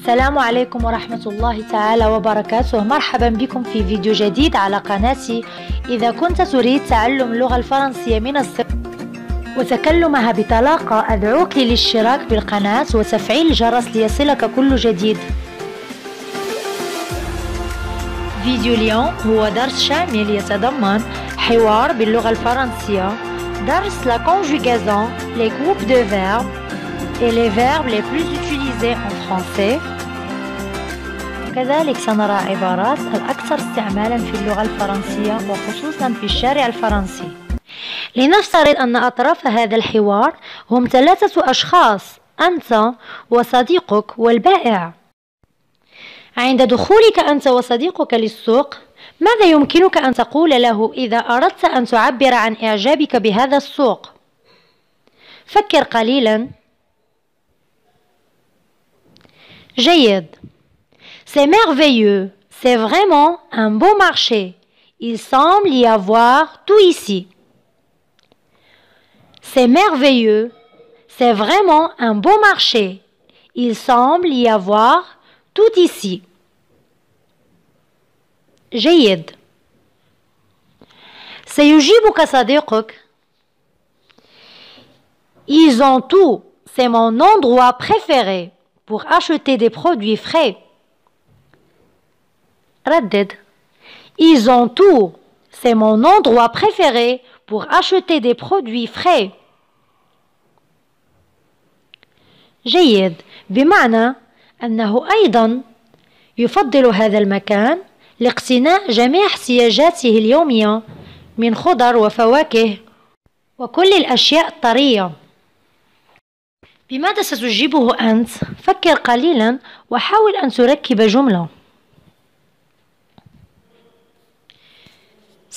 السلام عليكم ورحمة الله تعالى وبركاته. مرحبا بكم في فيديو جديد على قناتي. إذا كنت تريد تعلم اللغة الفرنسية من الصفر وتكلمها بطلاقة، أدعوك للاشتراك بالقناة وتفعيل الجرس ليصلك كل جديد. فيديو اليوم هو درس شامل يتضمن حوار باللغة الفرنسية، درس la conjugaison, les groupes de verbes et les verbes les plus utilisés en français. كذلك سنرى عبارات الأكثر استعمالا في اللغة الفرنسية وخصوصا في الشارع الفرنسي. لنفترض أن أطراف هذا الحوار هم 3 أشخاص، أنت وصديقك والبائع. عند دخولك أنت وصديقك للسوق، ماذا يمكنك أن تقول له إذا أردت أن تعبر عن إعجابك بهذا السوق؟ فكر قليلا. جيد. C'est merveilleux, c'est vraiment un beau marché. Il semble y avoir tout ici. C'est merveilleux, c'est vraiment un beau marché. Il semble y avoir tout ici. جيد. سيجيبك صديقك: Ils ont tout, c'est mon endroit préféré pour acheter des produits frais. ردد: Ils ont tout, c'est mon endroit préféré pour acheter des produits frais. جيد، بمعنى أنه أيضا يفضل هذا المكان لاقتناء جميع احتياجاته اليومية من خضر وفواكه وكل الأشياء الطرية. بماذا ستجيبه أنت؟ فكر قليلا وحاول أن تركب جملة.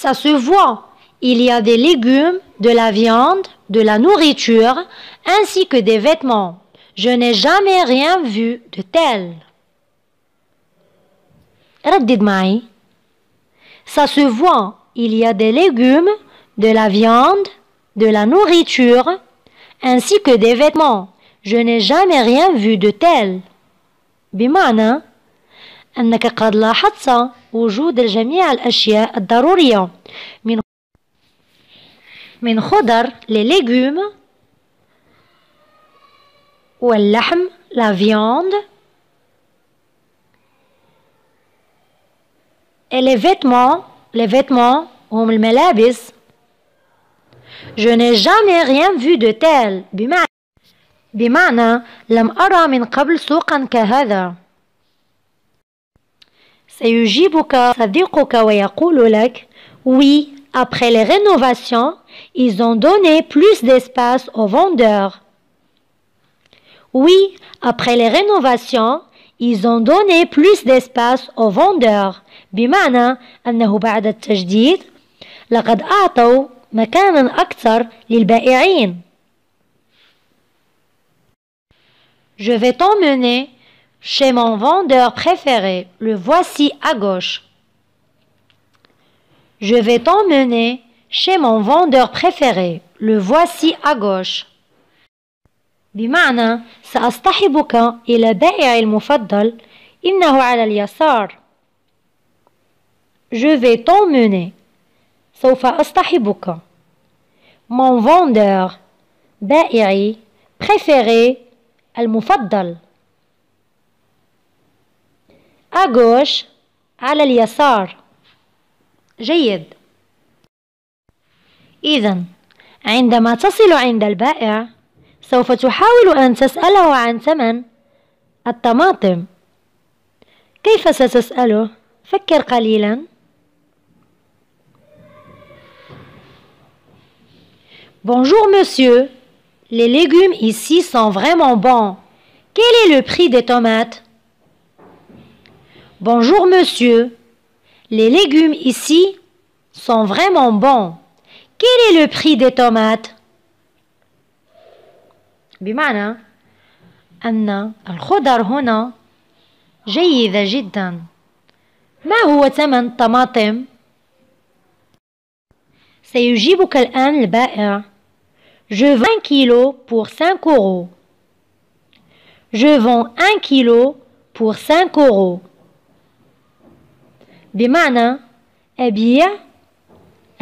Ça se voit, il y a des légumes, de la viande, de la nourriture, ainsi que des vêtements. Je n'ai jamais rien vu de tel. ردد معي. Ça se voit, il y a des légumes, de la viande, de la nourriture, ainsi que des vêtements. Je n'ai jamais rien vu de tel. بمعنى أنك قد لاحظت وجود جميع الأشياء الضرورية من خضر les légumes واللحم la viande et les vêtements هم الملابس. Je n'ai jamais rien vu de tel بمعنى لم أرى من قبل سوقا كهذا. سيجيبك صديقك ويقول لك: Oui, après les rénovations, ils ont donné plus d'espace aux vendeurs. Oui, après les rénovations, ils ont donné plus d'espace aux vendeurs. بمعنى أنه بعد التجديد لقد أعطوا مكانا أكثر للبائعين. Je vais t'emmener chez mon vendeur préféré. Le voici à gauche. Je vais t'emmener chez mon vendeur préféré. Le voici à gauche. بمعنى سأصطحبك إلى بائعي المفضل، إنه على اليسار. Je vais t'emmener. سوف أصطحبك. Mon vendeur. بائعي. Préféré. المفضل. À gauche. على اليسار. جيد. إذن عندما تصل عند البائع سوف تحاول أن تسأله عن ثمن الطماطم. كيف ستسأله؟ فكر قليلا. Bonjour monsieur, les légumes ici sont vraiment bons. Quel est le prix des tomates? Bonjour monsieur, les légumes ici sont vraiment bons. Quel est le prix des tomates? بمعنى أن الخضر هنا جيدة جدا. ما هو ثمن الطماطم؟ سيجيبك الآن البائع: Je vends 1 kilo pour 5 euros. Je vends 1 kilo pour 5 euros. بمعنى أبيع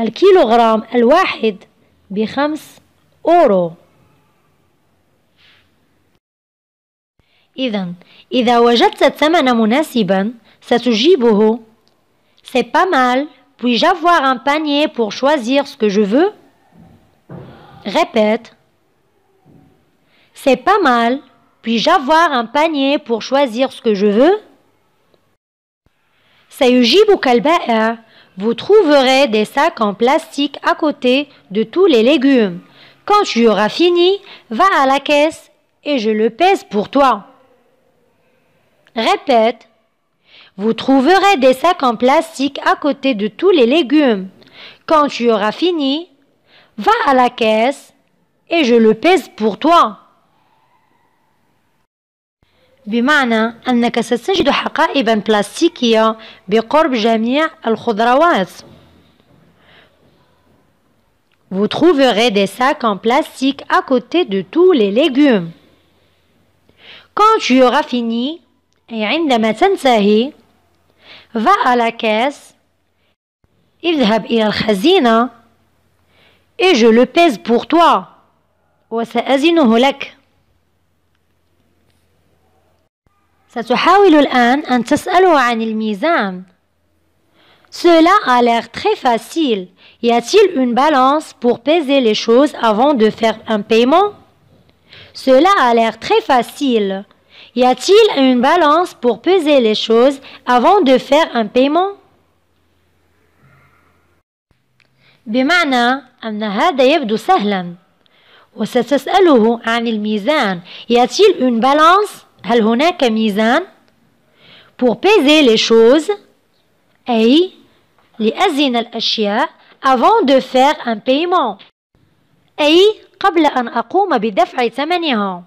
الكيلوغرام الواحد ب5 أورو. إذا وجدت الثمن مناسبا ستجيبه C'est pas mal, puis-je avoir un panier pour choisir ce que je veux? Répète. C'est pas mal, puis-je avoir un panier pour choisir ce que je veux? سيجيبك البائع. Vous trouverez des sacs en plastique à côté de tous les légumes. Quand tu auras fini, va à la caisse et je le pèse pour toi. Répète. Vous trouverez des sacs en plastique à côté de tous les légumes. Quand tu auras fini, va à la caisse et je le pèse pour toi. بمعنى أنك ستجد حقائب بلاستيكية بقرب جميع الخضروات. Vous trouverez des sacs en plastique à côté de tous les légumes. Quand tu auras fini, أي عندما تنتهي, va à la caisse, اذهب إلى الخزينة, et je le pèse pour toi, وسأزنه لك. ستحاول الآن أن تسأله عن الميزان. Cela a l'air très facile. Y a-t-il une balance pour peser les choses avant de faire un paiement? Cela a l'air très facile. Y a-t-il une balance pour peser les choses avant de faire un paiement? بمعنى أن هذا يبدو سهلا. وستسأله عن الميزان. Y a-t-il une balance? هل هناك ميزان؟ Pour peser les choses أي لأزن الأشياء avant de faire un paiement أي قبل أن أقوم بدفع ثمنها.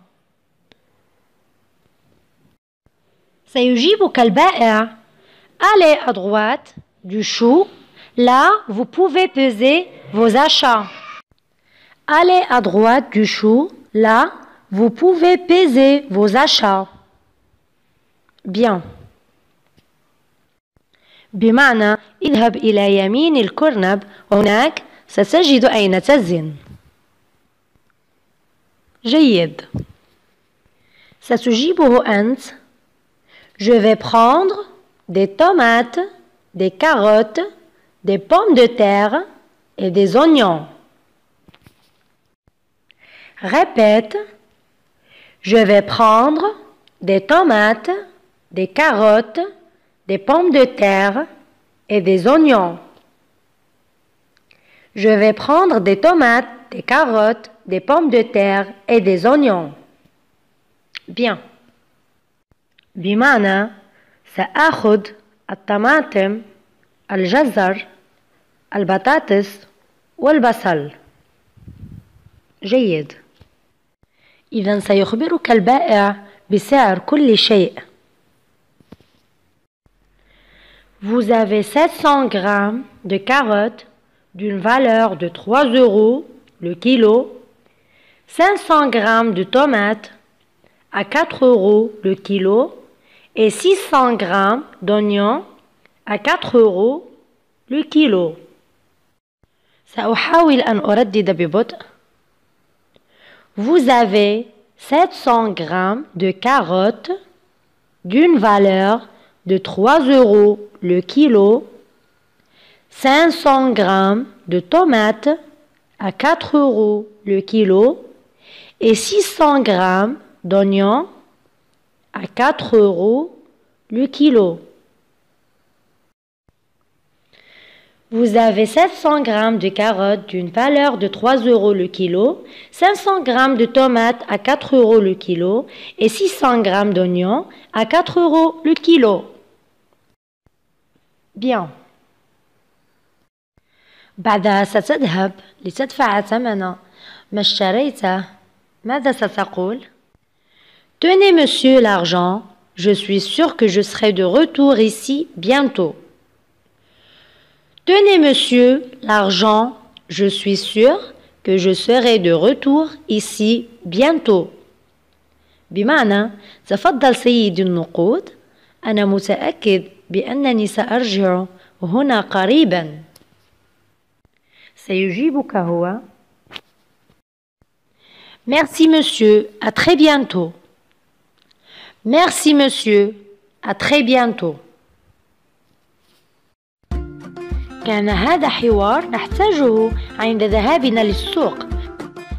سيجيبك البائع. Allez à droite du chou. Là, vous pouvez peser vos achats. Allez à droite du chou. Là, vous pouvez peser vos achats. Bien. بمعنى اذهب إلى يمين الكرنب هناك ستجد أين تزن. جيد. ستجيبه أنت. Je vais prendre des tomates, des carottes, des pommes de terre et des oignons. Répète. Je vais prendre des tomates, des carottes, des pommes de terre et des oignons. Je vais prendre des tomates, des carottes, des pommes de terre et des oignons. Bien. بمعنى سأخذ الطماطم، الجزر، البطاطس والبصل. جيد. إذن سيخبرك البائع بسعر كل شيء. Vous avez 700 grammes de carottes d'une valeur de 3 euros le kilo, 500 grammes de tomates à 4 euros le kilo et 600 grammes d'oignons à 4 euros le kilo. سأحاول أن أردد ببطء. Vous avez 700 grammes de carottes d'une valeur de 3 euros le kilo, 500 grammes de tomates à 4 euros le kilo et 600 grammes d'oignons à 4 euros le kilo. Vous avez 700 grammes de carottes d'une valeur de 3 euros le kilo, 500 grammes de tomates à 4 euros le kilo et 600 grammes d'oignons à 4 euros le kilo. Bien. بعدها ستذهب لتدفع ثمن ما اشتريته. ماذا ستقول؟ Tenez monsieur l'argent, je suis sûr que je serai de retour ici bientôt. Tenez monsieur l'argent, je suis sûr que je serai de retour ici bientôt. بمعنى تفضل سيدي النقود، أنا متأكد بأنني سأرجع هنا قريبا. سيجيبك هو: Merci monsieur, à très bientôt. Merci monsieur, à très bientôt. كان هذا حوار نحتاجه عند ذهابنا للسوق.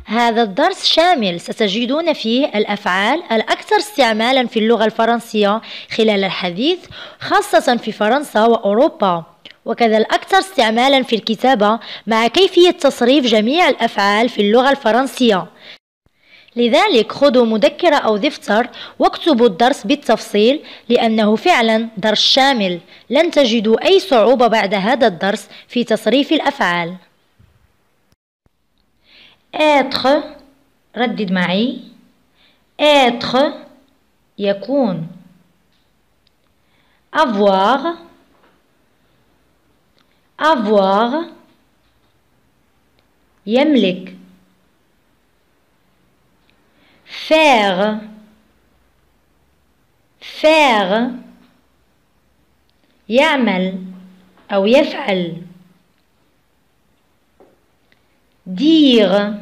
هذا الدرس شامل، ستجدون فيه الأفعال الأكثر استعمالا في اللغة الفرنسية خلال الحديث، خاصة في فرنسا وأوروبا، وكذا الأكثر استعمالا في الكتابة مع كيفية تصريف جميع الأفعال في اللغة الفرنسية. لذلك خذوا مذكرة أو دفتر واكتبوا الدرس بالتفصيل، لأنه فعلا درس شامل، لن تجدوا أي صعوبة بعد هذا الدرس في تصريف الأفعال. être، ردد معي. être يكون. avoir، avoir يملك. faire، faire يعمل أو يفعل. dire،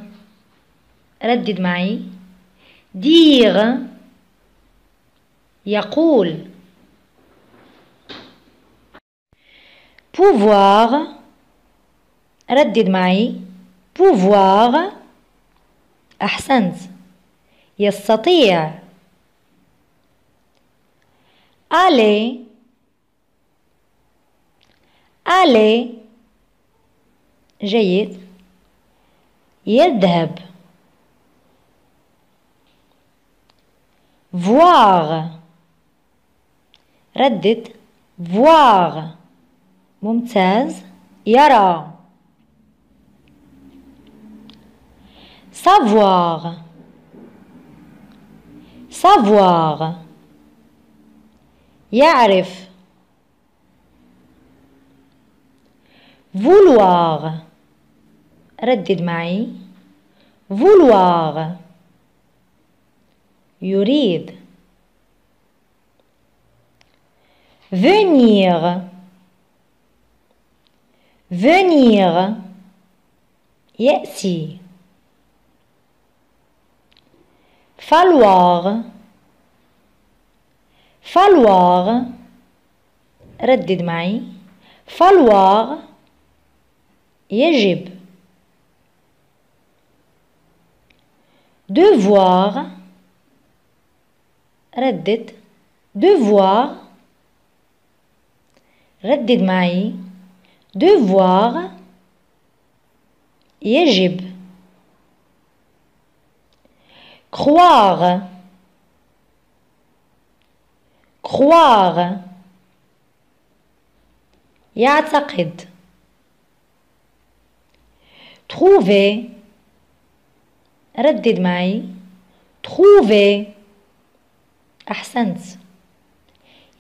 ردد معي. dire يقول. pouvoir، ردد معي. pouvoir أحسنت، يستطيع. aller، aller جيد، يذهب. voir، ردد. voir ممتاز، يرى. savoir، savoir يعرف. vouloir، ردد معي. vouloir يريد. venir، venir يأتي. falloir، falloir ردد معي. falloir يجب. devoir، ردد. devoir ردد معي. devoir يجب. croire، croire يعتقد. trouver، ردد معي. trouver أحسنت،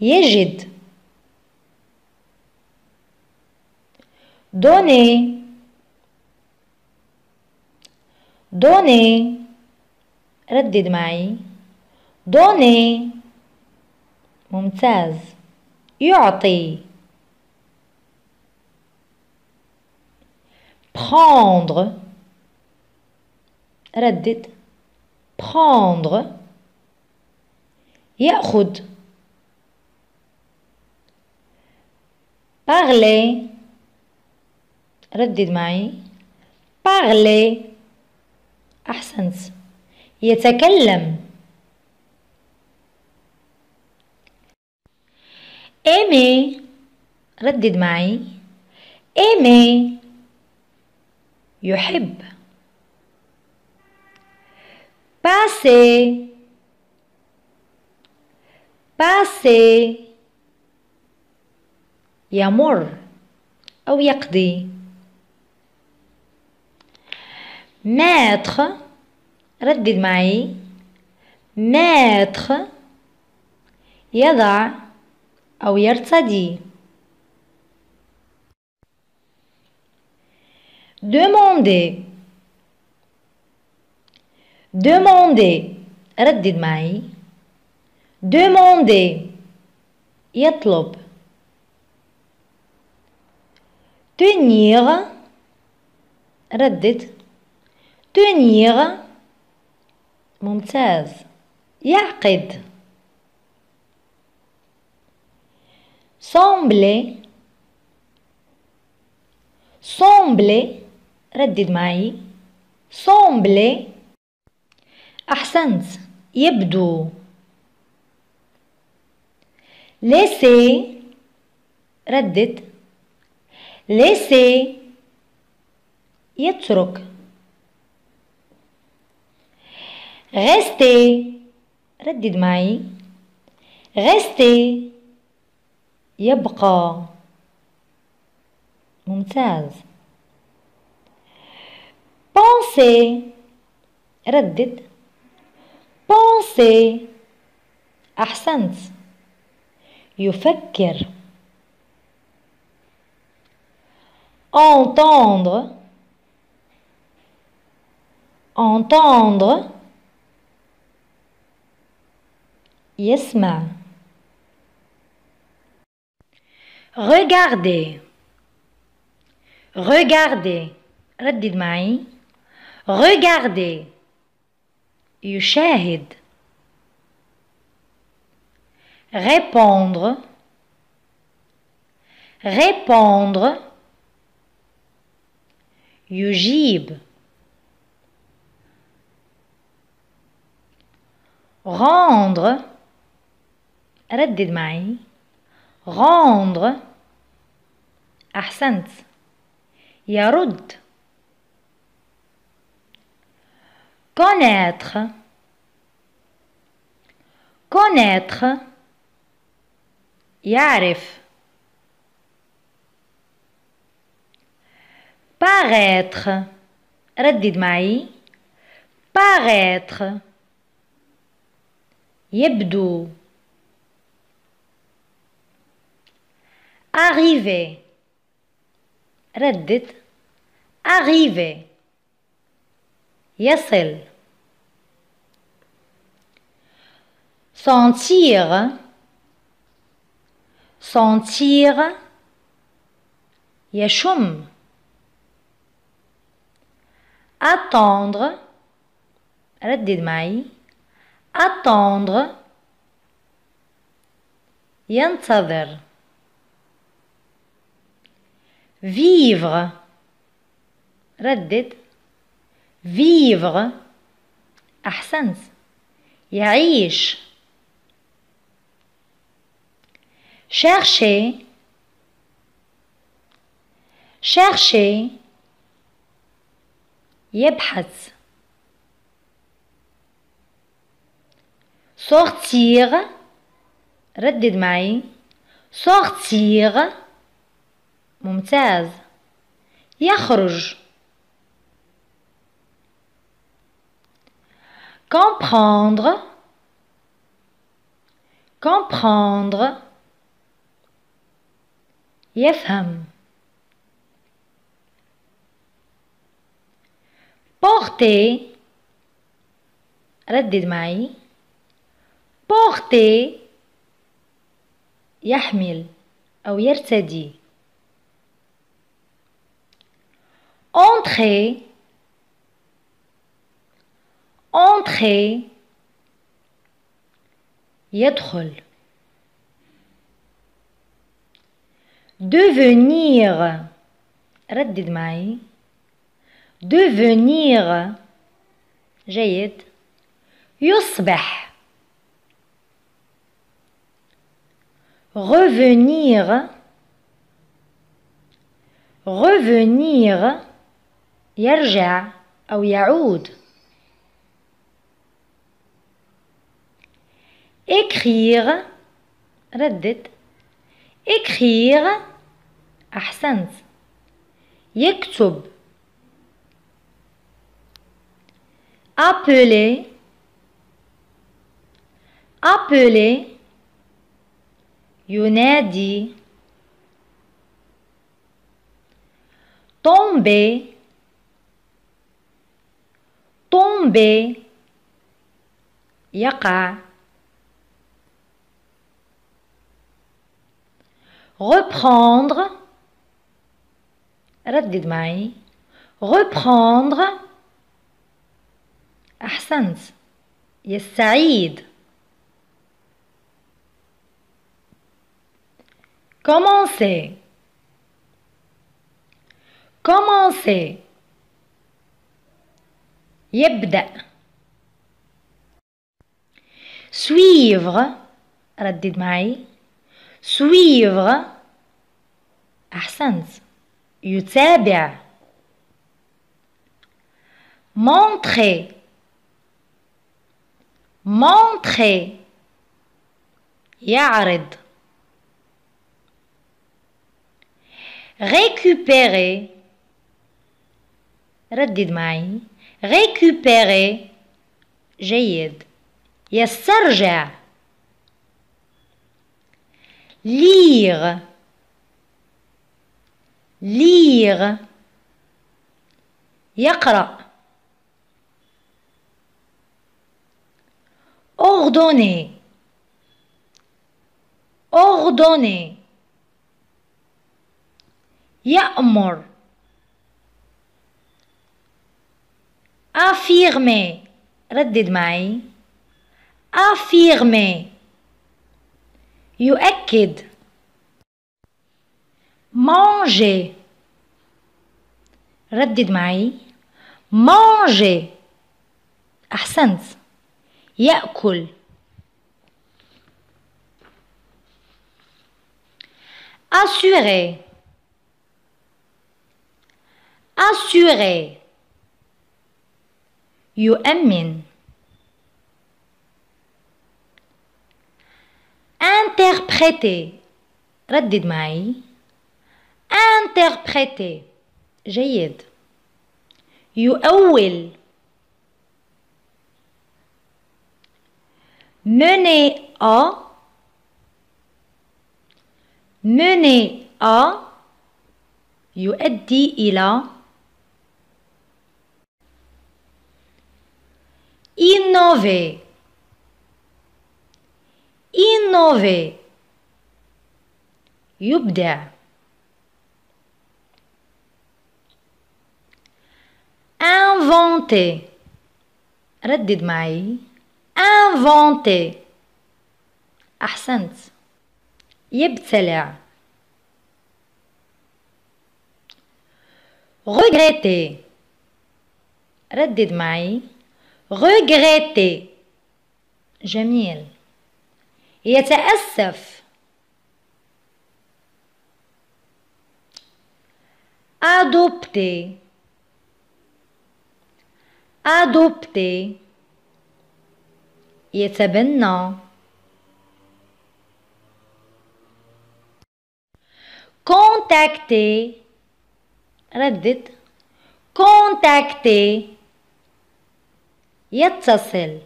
يجد. donner، donner ردد معي. donner ممتاز، يعطي. prendre، ردد. prendre يأخذ. parler، ردد معي. parler أحسنت، يتكلم. aimer، ردد معي. aimer يحب. passer، passer يمر أو يقضي. mettre، ردد معي. mettre يضع أو يرتدي. demander، demander ردد معي. demander يطلب. tenir ردد. tenir ممتاز. يعقد. sembler. sembler ردد معي. sembler أحسنت. يبدو. laisser ردد. laisser يترك. rester ردد معي. rester يبقى. ممتاز. penser ردد. penser أحسنت. يفكر. entendre. entendre يسمع. regarder. regarder ردد معي. regarder يشاهد. répondre. répondre يجيب. rendre ردد معي. rendre أحسنت. يرد. connaître. connaître يعرف. paraître ردد معي. paraître يبدو. arriver ردد. arriver يصل. sentir. sentir يشم. attendre ردد معي. attendre ينتظر. vivre ردد. vivre أحسنت. يعيش. chercher. chercher يبحث. sortir ردد معي. sortir ممتاز. يخرج. comprendre. comprendre يفهم. porter ردد معي. porter يحمل أو يرتدي. entrer. entrer يدخل. devenir ردد معي. devenir جيد. يصبح. revenir. revenir يرجع أو يعود. écrire ردد. écrire أحسنت. يكتب. appeler. appeler ينادي. tomber. tomber يقع. reprendre ردد معي reprendre أحسنت يستعيد commencer commencer يبدأ suivre ردد معي suivre أحسنت يتابع montrer montrer يعرض récupérer ردد معي récupérer جيد يسترجع lire lire يقرأ ordonner ordonner يأمر affirmer ردد معي affirmer يؤكد manger ردد معي manger أحسنت يأكل assurer assurer يؤمن interpréter ردد معي interpréter جيد يؤول mener à يؤدي إلى innover innover يبدع inventer ردد معي inventer أحسنت يبتلع regretter ردد معي regretter جميل يتأسف adopter adopter يتبنى contacter ردد contacter يتصل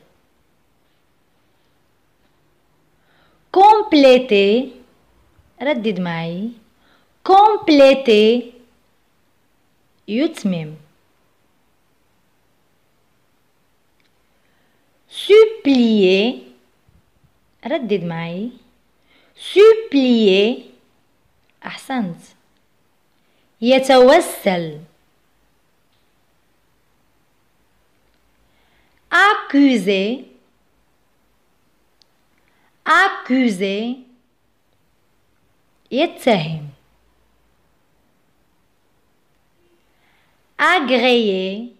compléter ردد معي compléter يتمم supplier ردد معي supplier أحسنت يتوسل accuser accuser يتهم agréer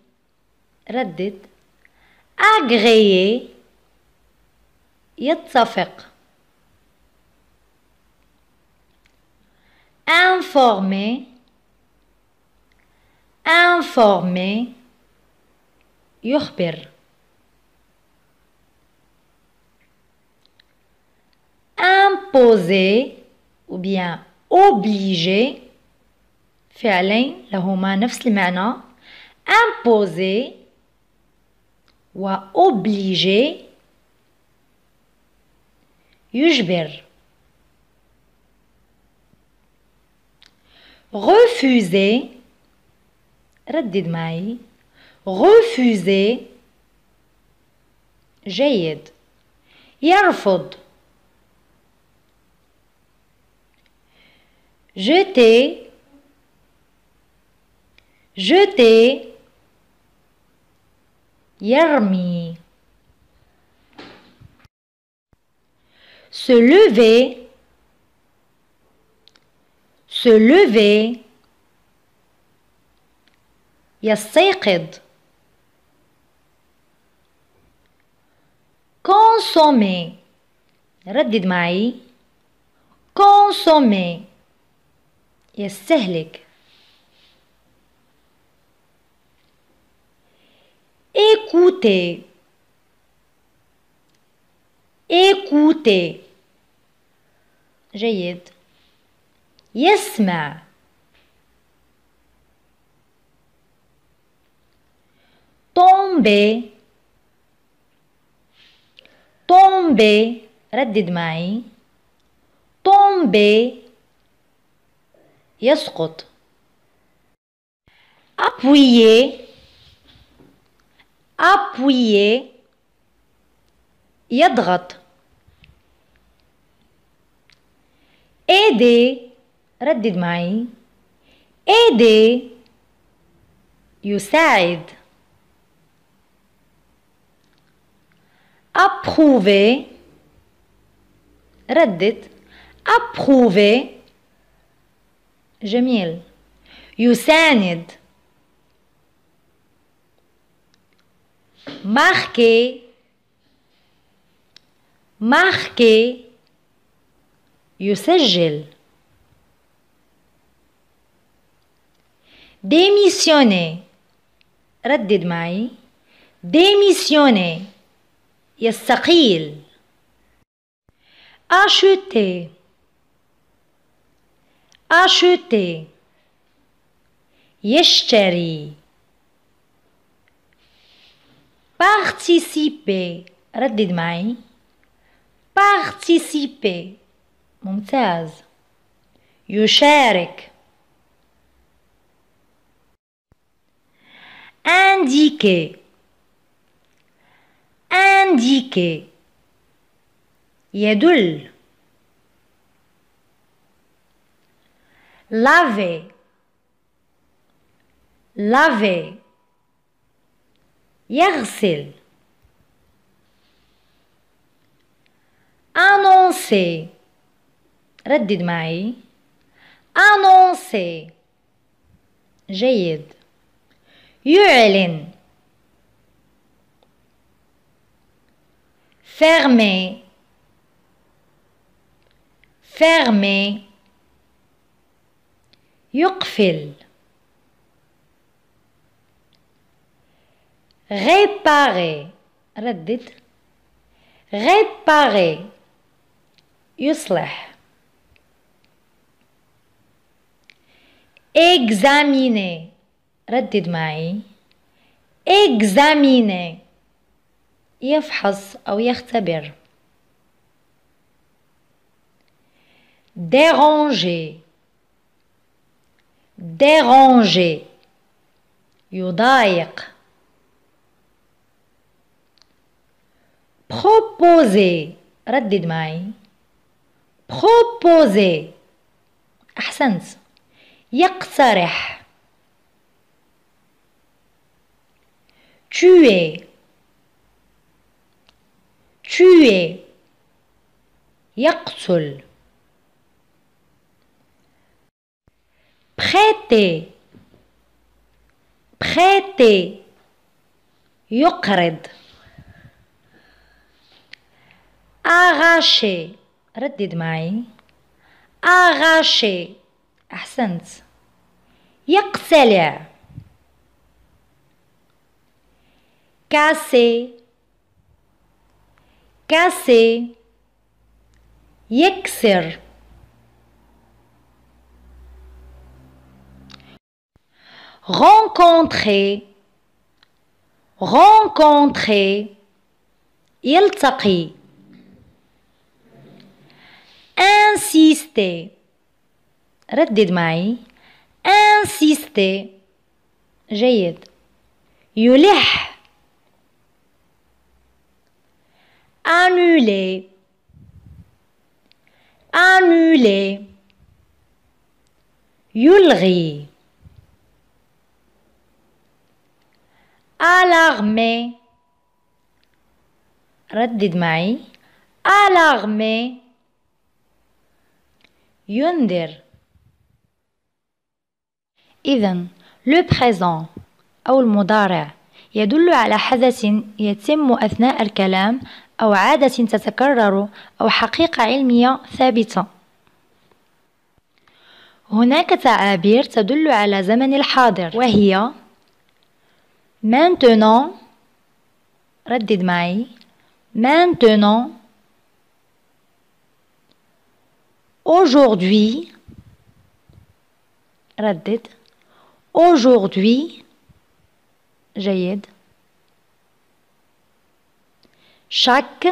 ردد agréer يتفق informer informer يخبر imposer ou bien obliger فعلين لهما نفس المعنى imposer و obliger يجبر refuser ردد معي refuser جيد يرفض jeter, jeter, يرمي. Se lever, se lever, يستيقظ. consommer، ردد معي. consommer، يستهلك. écouter، écouter، جيد. يسمع. tomber، tomber، ردد معي. tomber، يسقط. appuyer، appuyer، يضغط. aider، ردد معي. aider، يساعد. approuver، ردد. approuver، جميل. يساند. marquer، marquer، يسجل. démissionner، ردد معي. démissionner، يستقيل. acheter، acheter، يشتري. participer، ردد معي. participer، ممتاز. يشارك. indiquer، indiquer، يدل. laver، laver، يغسل. annoncer، ردد معي. annoncer، جيد. يعلن. fermer، fermer، يقفل. réparer، ردد. réparer، يصلح. examiner، ردد معي. examiner، يفحص أو يختبر. déranger، déranger، يضايق. proposer، ردد معي. proposer، أحسنت. يقترح. tuer، tuer، يقتل. prêter، prêter، يقرض. arracher، ردد معي. arracher، أحسنت. يقتلع. casser، casser، يكسر. rencontrer، rencontrer، يلتقي. insister، ردد معي. insister، جيد. يلح. annuler، annuler، يلغي. alarmer. ردد معي. alarmer. ينذر. إذن le présent أو المضارع يدل على حدث يتم أثناء الكلام أو عادة تتكرر أو حقيقة علمية ثابتة. هناك تعابير تدل على زمن الحاضر وهي maintenant. ردد معي. maintenant. aujourd'hui. ردد. aujourd'hui. جيد. chaque.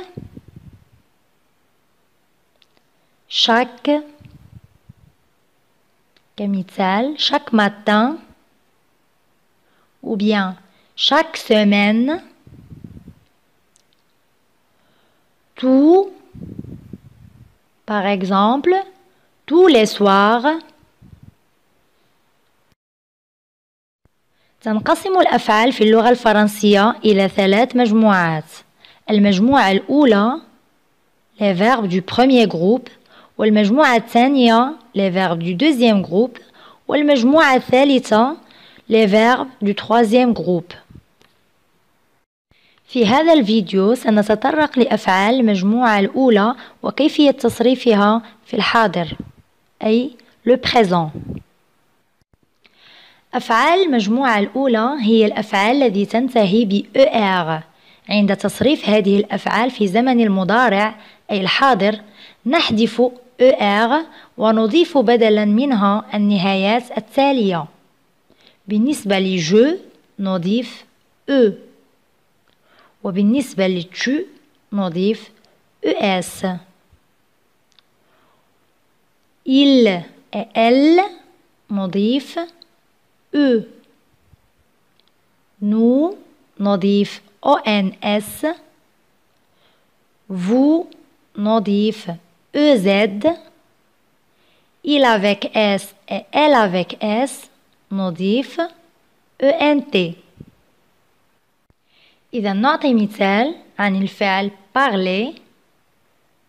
كمثال chaque matin ou bien chaque semaine. tout, par exemple tous les soirs. تنقسم الأفعال في اللغة الفرنسية إلى 3 مجموعات. المجموعة الأولى les verbes du premier groupe، والمجموعة الثانية les verbes du deuxième groupe، والمجموعة الثالثة les verbes du troisième groupe. في هذا الفيديو سنتطرق لأفعال المجموعة الأولى وكيفية تصريفها في الحاضر أي le présent. أفعال المجموعة الأولى هي الأفعال التي تنتهي ب ER. عند تصريف هذه الأفعال في زمن المضارع أي الحاضر نحذف ER ونضيف بدلا منها النهايات التالية. بالنسبة لجو نضيف E، وبالنسبة لتو نضيف ES. il et elle نضيف E. nous نضيف ONS. vous نضيف EZ. il avec S et elle avec S نضيف ENT. إذا نعطي مثال عن الفعل parler.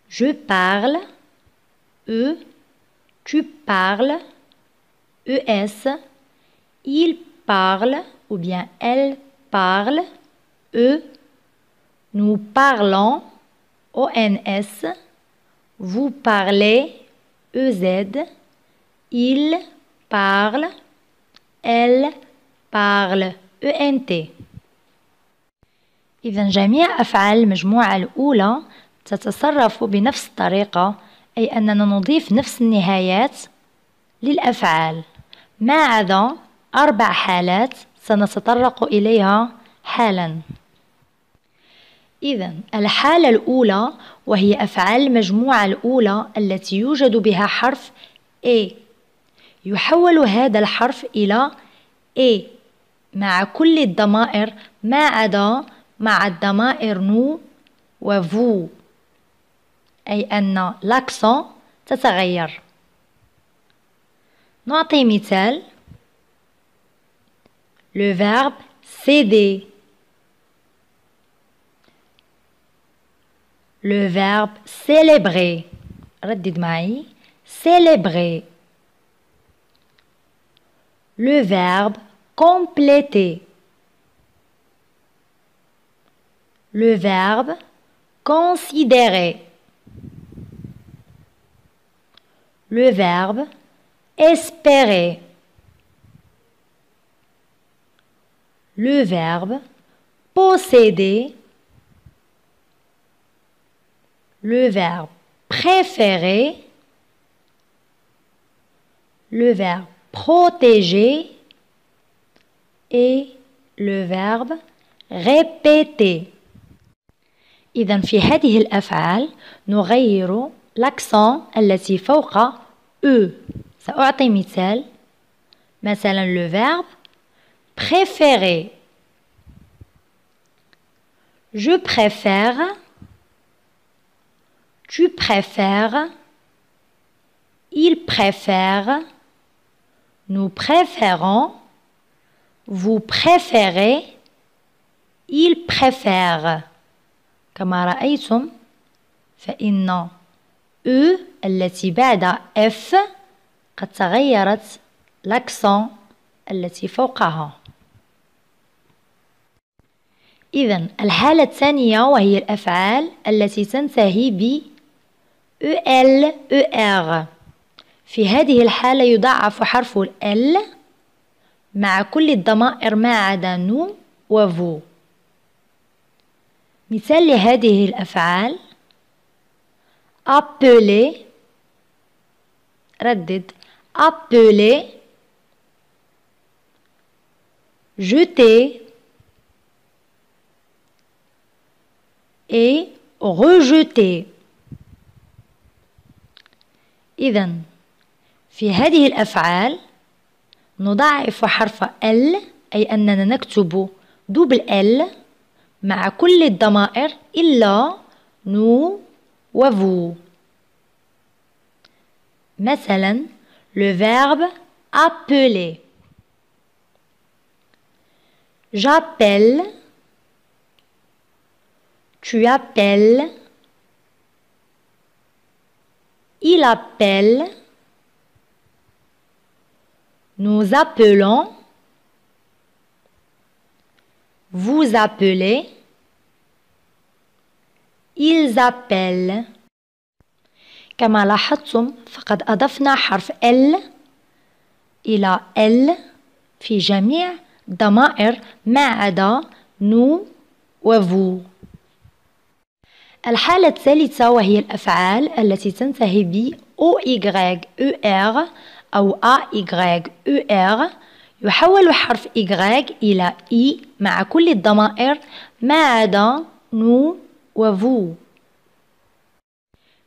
je parle E. tu parles ES. il parle ou bien elle parle E. nous parlons ONS. vous parlez EZ. il parle elle parle ENT. إذا جميع أفعال المجموعة الأولى تتصرف بنفس الطريقة، أي أننا نضيف نفس النهايات للأفعال ما عدا 4 حالات سنتطرق إليها حالا. إذا الحالة الأولى وهي أفعال المجموعة الأولى التي يوجد بها حرف A. يحول هذا الحرف إلى A مع كل الضمائر ما عدا مع الضمائر نو وفو، أي أن l'accent تتغير. نعطي مثال le verbe céder. le verbe célébrer. ردد معي. célébrer. le verbe compléter. le verbe considérer. le verbe espérer. le verbe posséder. le verbe préférer. le verbe protéger et le verbe répéter. إذن في هذه الأفعال نغير l'accent التي فوق E. سأعطي مثال. مثلا le verbe préférer. je préfère. tu préfères. il préfère. nous préférons, vous préférez, il préfère. كما رأيتم فإن E التي بعد F قد تغيرت l'accent التي فوقها. إذن الحالة الثانية وهي الأفعال التي تنتهي ب EL ER. في هذه الحالة يضاعف حرف ال مع كل الضمائر ما عدا nous و vous. مثال لهذه الأفعال: appeler، ردد appeler، jeter et rejeter. إذن في هذه الأفعال نضاعف حرف ال، أي أننا نكتب دوبل ال مع كل الضمائر إلا nous و vous. مثلا le verbe appeler: j'appelle، tu appelles، il appelle، nous appelons، vous appelez، ils appellent. كما لاحظتم فقد أضفنا حرف ال إلى ال في جميع الضمائر ما عدا nous و vous. الحالة الثالثة وهي الأفعال التي تنتهي ب OYER أو AYER. يحول حرف Y إلى I مع كل الضمائر ما عدا nous و vous.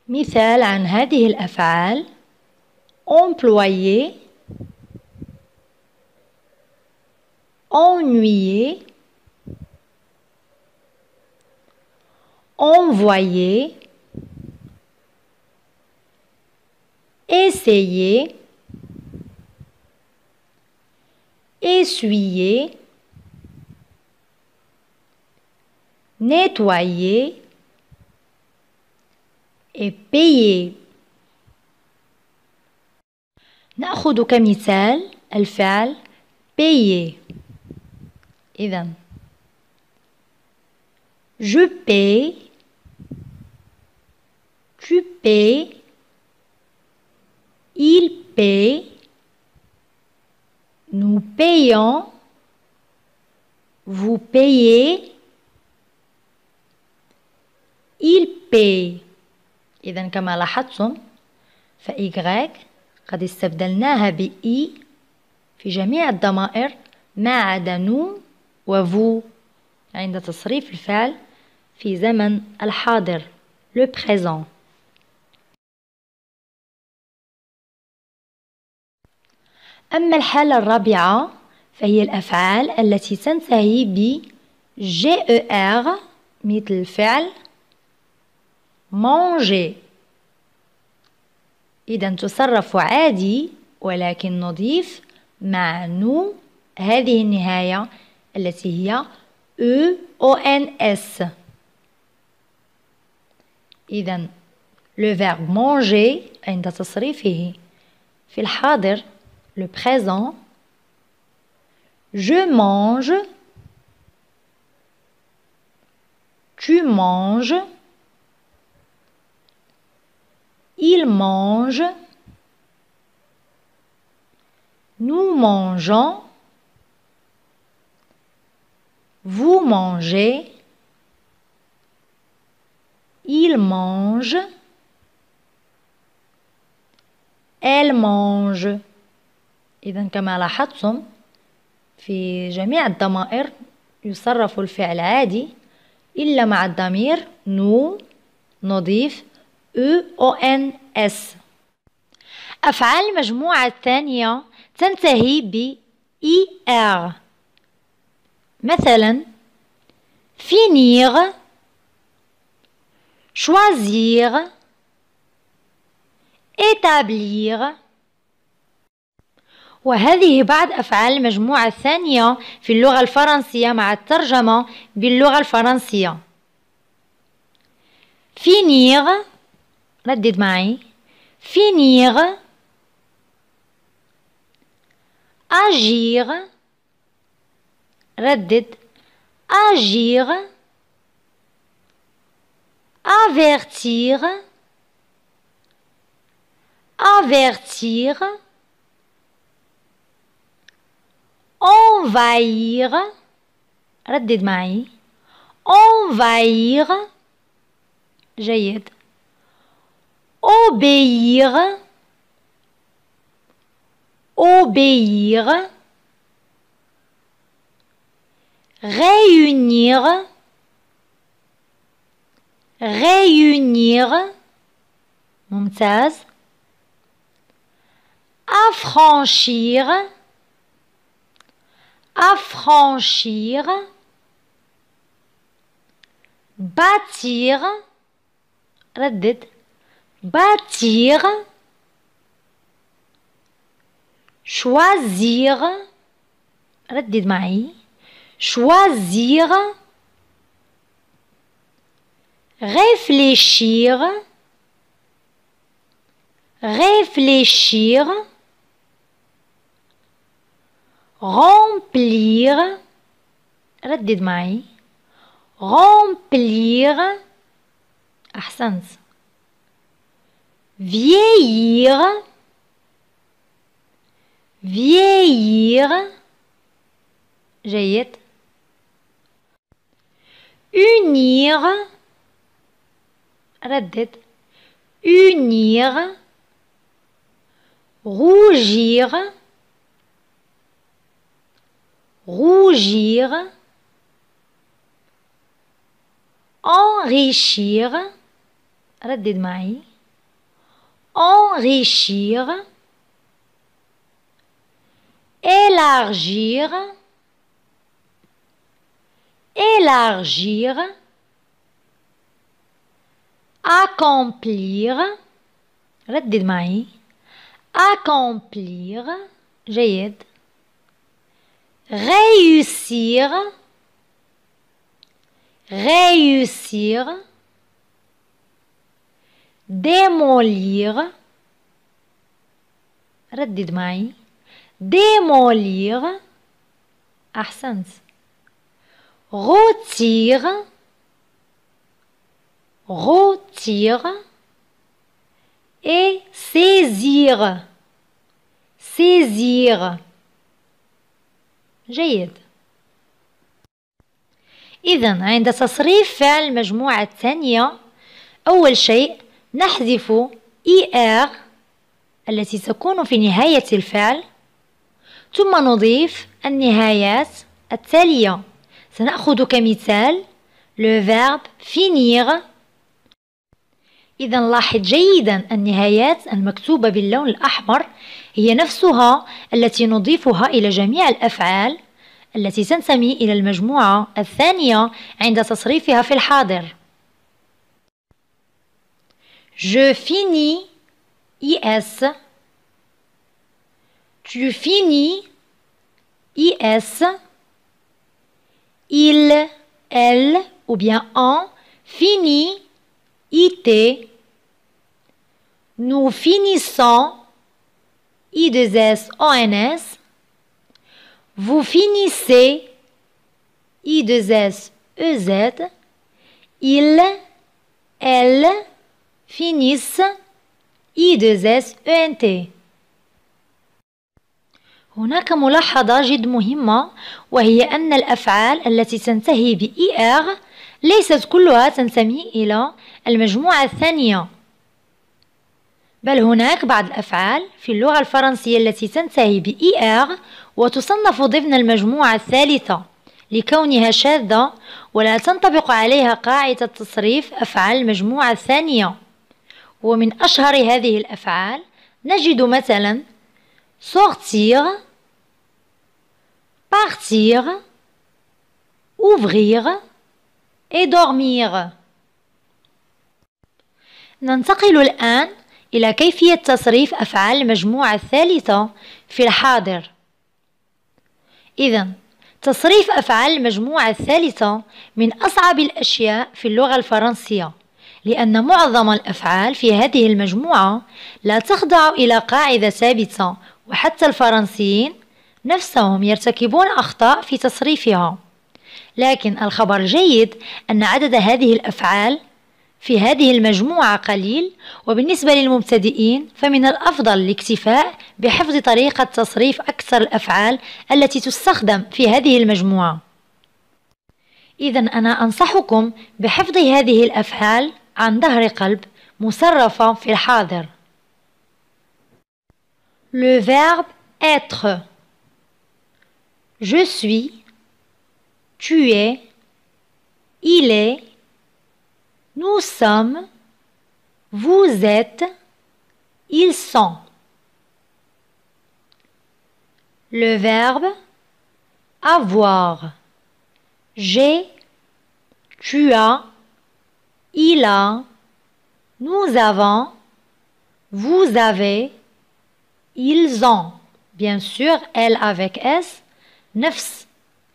مثال عن هذه الأفعال: employer، ennuyer، envoyer، essayer، essuyer، nettoyer et payer. نأخذ كمثال الفعل payer. إذن je paie، tu paies، il paie، nous payons، vous payez، il paie. إذن كما لاحظتم فإي قد استبدلناها بإي في جميع الضمائر ما عدا nous و vous عند تصريف الفعل في زمن الحاضر le présent. أما الحالة الرابعة فهي الأفعال التي تنتهي ب GER مثل الفعل manger. إذن تصرف عادي ولكن نضيف مع nous هذه النهاية التي هي EONS. إذن le verbe manger عند تصريفه في الحاضر le présent: je mange، tu manges، il mange، nous mangeons، vous mangez، il mange، elle mange. إذن كما لاحظتم في جميع الضمائر يصرف الفعل عادي إلا مع الضمير nous نضيف EONS. أفعال المجموعة الثانية تنتهي ب ER. مثلا finir، choisir، établir. وهذه بعض أفعال المجموعة الثانية في اللغة الفرنسية مع الترجمة باللغة الفرنسية. finir، ردد معي. finir، agir، ردد. agir، avertir، avertir، envahir، ردد معي. envahir، جيد. obéir، obéir، réunir، réunir، ممتاز. affranchir، affranchir، bâtir، ردد. bâtir، choisir، ردد معي. choisir، réfléchir، réfléchir، remplir، ردد معي. remplir، أحسنت. vieillir، vieillir، جيد. unir، ردد. unir، rougir، rougir، enrichir، ردد معي. enrichir، élargir، élargir، accomplir، ردد معي. accomplir، جيد. réussir، réussir، démolir، ردد معي. démolir، أحسنت. rôtir، rôtir، et saisir، saisir، جيد. إذن عند تصريف فعل المجموعة الثانية أول شيء نحذف er التي تكون في نهاية الفعل، ثم نضيف النهايات التالية. سنأخذ كمثال le verbe finir. إذن لاحظ جيدا النهايات المكتوبة باللون الأحمر هي نفسها التي نضيفها إلى جميع الأفعال التي تنتمي إلى المجموعة الثانية عند تصريفها في الحاضر. Je finis is. Tu finis is. Il, elle ou bien on finit it. Nous finissons I2SONS. Vous finissez I2SEZ. Il, elle finissent I2SENT. هناك ملاحظة جد مهمة، وهي أن الأفعال التي تنتهي بإر ليست كلها تنتمي إلى المجموعة الثانية، بل هناك بعض الأفعال في اللغة الفرنسية التي تنتهي بإر وتصنف ضمن المجموعة الثالثة لكونها شاذة ولا تنطبق عليها قاعدة تصريف أفعال المجموعة الثانية. ومن أشهر هذه الأفعال نجد مثلا sortir، partir، ouvrir et dormir. ننتقل الآن إلى كيفية تصريف أفعال المجموعة الثالثة في الحاضر. إذن تصريف أفعال المجموعة الثالثة من أصعب الأشياء في اللغة الفرنسية، لأن معظم الأفعال في هذه المجموعة لا تخضع إلى قاعدة ثابتة، وحتى الفرنسيين نفسهم يرتكبون أخطاء في تصريفها. لكن الخبر الجيد أن عدد هذه الأفعال في هذه المجموعة قليل، وبالنسبة للمبتدئين فمن الأفضل الاكتفاء بحفظ طريقة تصريف أكثر الأفعال التي تستخدم في هذه المجموعة. إذن أنا أنصحكم بحفظ هذه الأفعال عن ظهر قلب مصرفة في الحاضر. Le verbe être. Je suis, tu es, il est, nous sommes, vous êtes, ils sont. Le verbe avoir. J'ai, tu as, il a, nous avons, vous avez, ils ont. Bien sûr, elle avec S نفس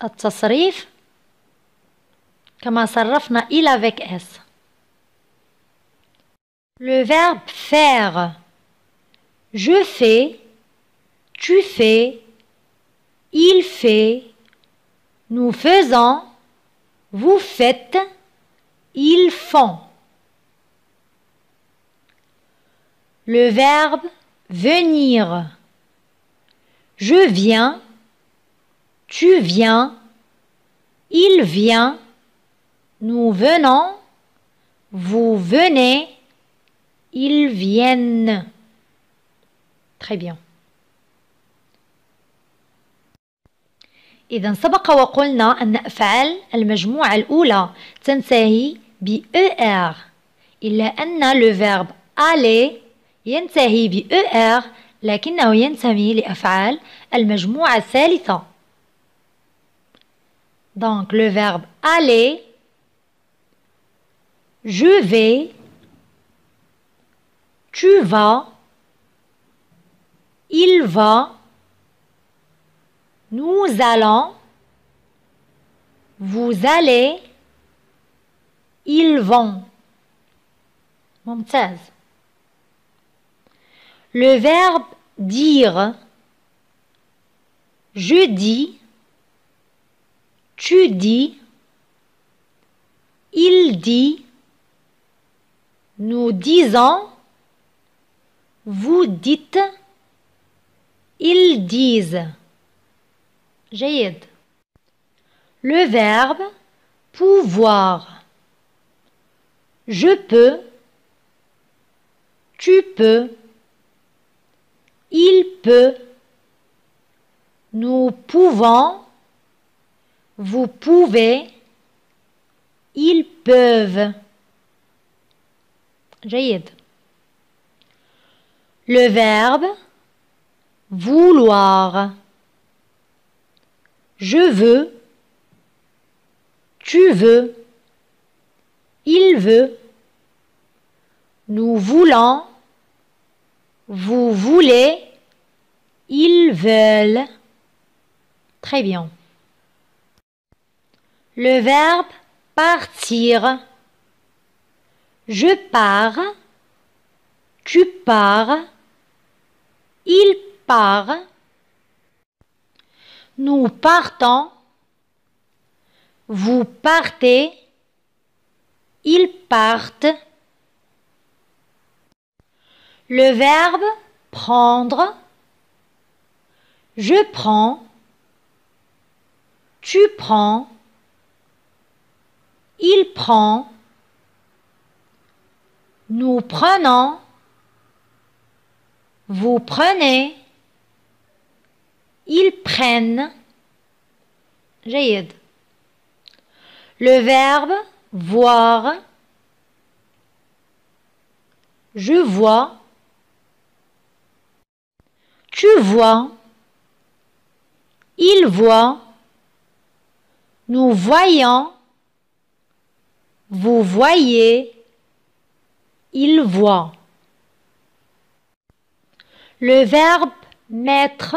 التصريف كما صرفنا il avec S. Le verbe faire. Je fais, tu fais, il fait, nous faisons, vous faites, ils font. Le verbe venir. Je viens, tu viens, il vient, nous venons, vous venez, ils viennent. Très bien. إذا سبق وقلنا أن أفعال المجموعة الأولى تنتهي ب ER، إلا أن le verbe aller ينتهي ب ER لكنه ينتمي لأفعال المجموعة الثالثة. Donc le verbe aller, je vais, tu vas, il va, nous allons, vous allez, ils vont. ممتاز. Le verbe dire. Je dis, tu dis, il dit, nous disons, vous dites, ils disent. جيد. Le verbe pouvoir. Je peux, tu peux, il peut, nous pouvons, vous pouvez, ils peuvent. جيد. Le verbe vouloir. Je veux, tu veux, il veut, nous voulons, vous voulez, ils veulent. Très bien. Le verbe partir. Je pars, tu pars, il part, nous partons, vous partez, ils partent. Le verbe prendre. Je prends, tu prends, il prend, nous prenons, vous prenez, ils prennent. جيد. Le verbe voir. Je vois, tu vois, il voit, nous voyons, vous voyez, il voit. Le verbe mettre,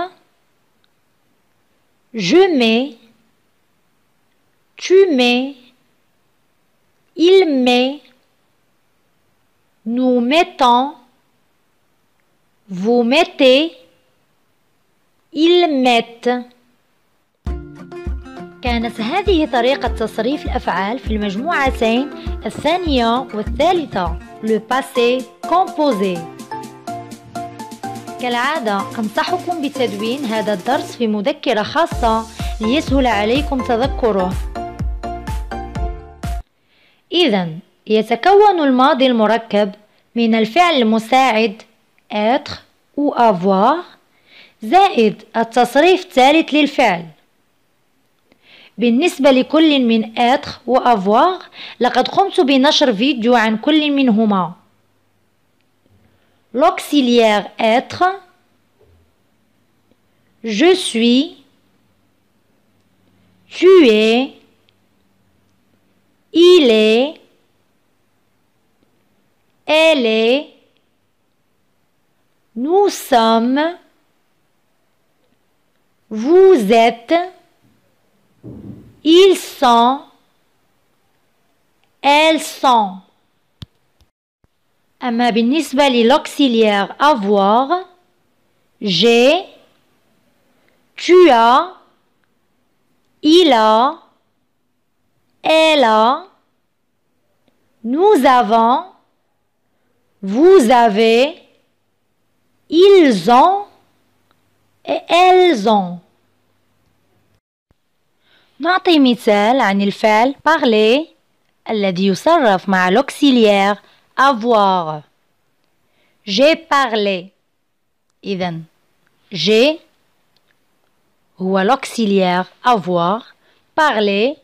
je mets, tu mets, il met, nous mettons, vous mettez, ils mettent. كانت هذه طريقة تصريف الأفعال في المجموعتين الثانية والثالثة le passé composé. كالعادة أنصحكم بتدوين هذا الدرس في مذكرة خاصة ليسهل عليكم تذكره. إذن يتكون الماضي المركب من الفعل المساعد être ou avoir زائد التصريف الثالث للفعل. بالنسبة لكل من être و avoir لقد قمت بنشر فيديو عن كل منهما. L'auxiliaire être, je suis, tu es, il est, elle est, nous sommes, vous êtes, ils sont, elles sont. أما بالنسبة للauxiliaire avoir j'ai, tu as, il a, elle a, nous avons, vous avez, ils ont et elles ont. نعطي مثال عن الفعل parler الذي يصرف مع l'auxiliaire avoir. J'ai parlé. إذن j'ai هو l'auxiliaire avoir. Parler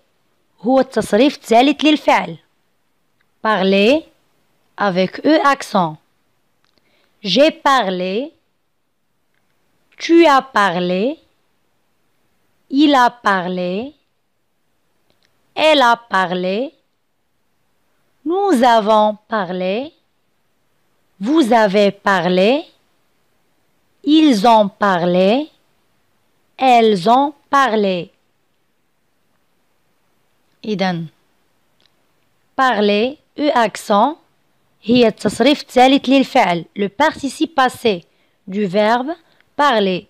هو التصريف الثالث للفعل. Parler avec E accent. J'ai parlé. Tu as parlé. Il a parlé. Elle a parlé. Nous avons parlé. Vous avez parlé. Ils ont parlé. Elles ont parlé. إذن parler E accent هي التصريف الثالث للفعل le participe passé du verbe parler.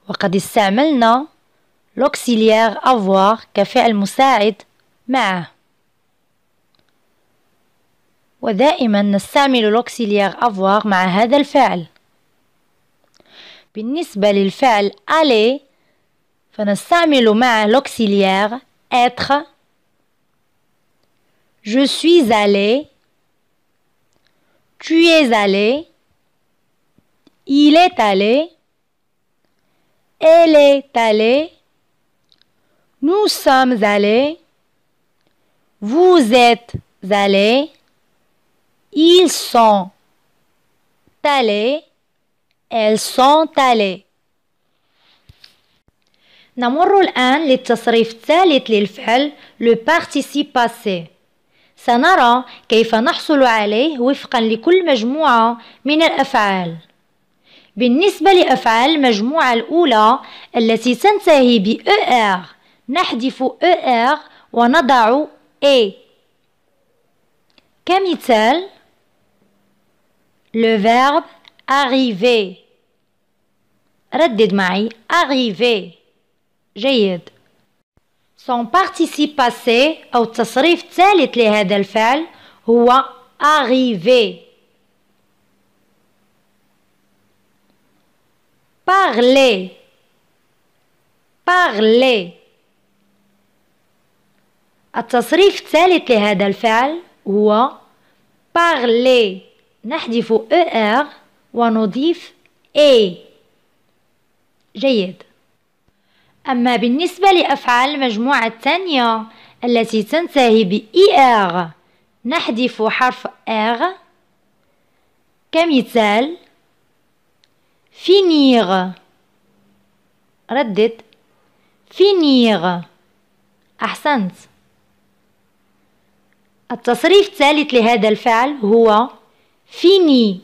وقد استعملنا l'auxiliaire avoir كفعل مساعد معه. ودائما نستعمل l'auxiliaire avoir مع هذا الفعل. بالنسبة للفعل aller فنستعمل معه l'auxiliaire être. Je suis allé. Tu es allé. Il est allé. Elle est allée. Nous sommes allés. Vous êtes allés. Ils sont allés. Elles sont allées. نمر الآن للتصريف الثالث للفعل le participe passé. سنرى كيف نحصل عليه وفقا لكل مجموعة من الأفعال. بالنسبة لأفعال المجموعة الأولى التي تنتهي ب ER نحذف ER ونضع A. كمثال le verbe arriver. ردد معي arriver. جيد. Son participe passé أو التصريف الثالث لهذا الفعل هو arriver. Parler. Parler. التصريف الثالث لهذا الفعل هو parler. نحذف ER ونضيف A. جيد. أما بالنسبة لأفعال المجموعة الثانية التي تنتهي ب ER نحذف حرف R. كمثال finir. ردد finir. أحسنت. التصريف الثالث لهذا الفعل هو fini.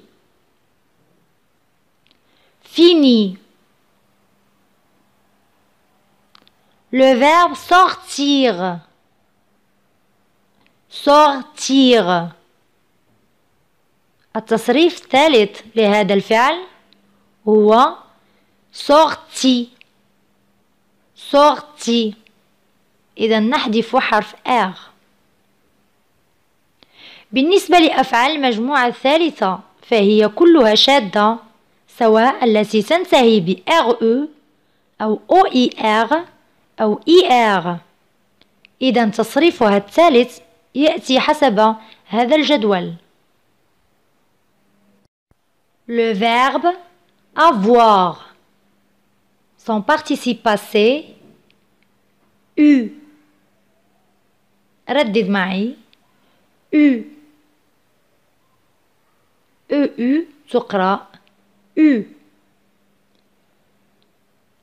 fini. Le verbe sortir. sortir. التصريف الثالث لهذا الفعل هو sorti. sorti. إذا نحذف حرف R. بالنسبة لأفعال المجموعة الثالثة فهي كلها شاذة، سواء التي تنتهي ب RE أو OIR أو ER. إذا تصريفها الثالث يأتي حسب هذا الجدول. Le verbe avoir. Son participe passé eu. ردد معي eu. EU تقرأ U.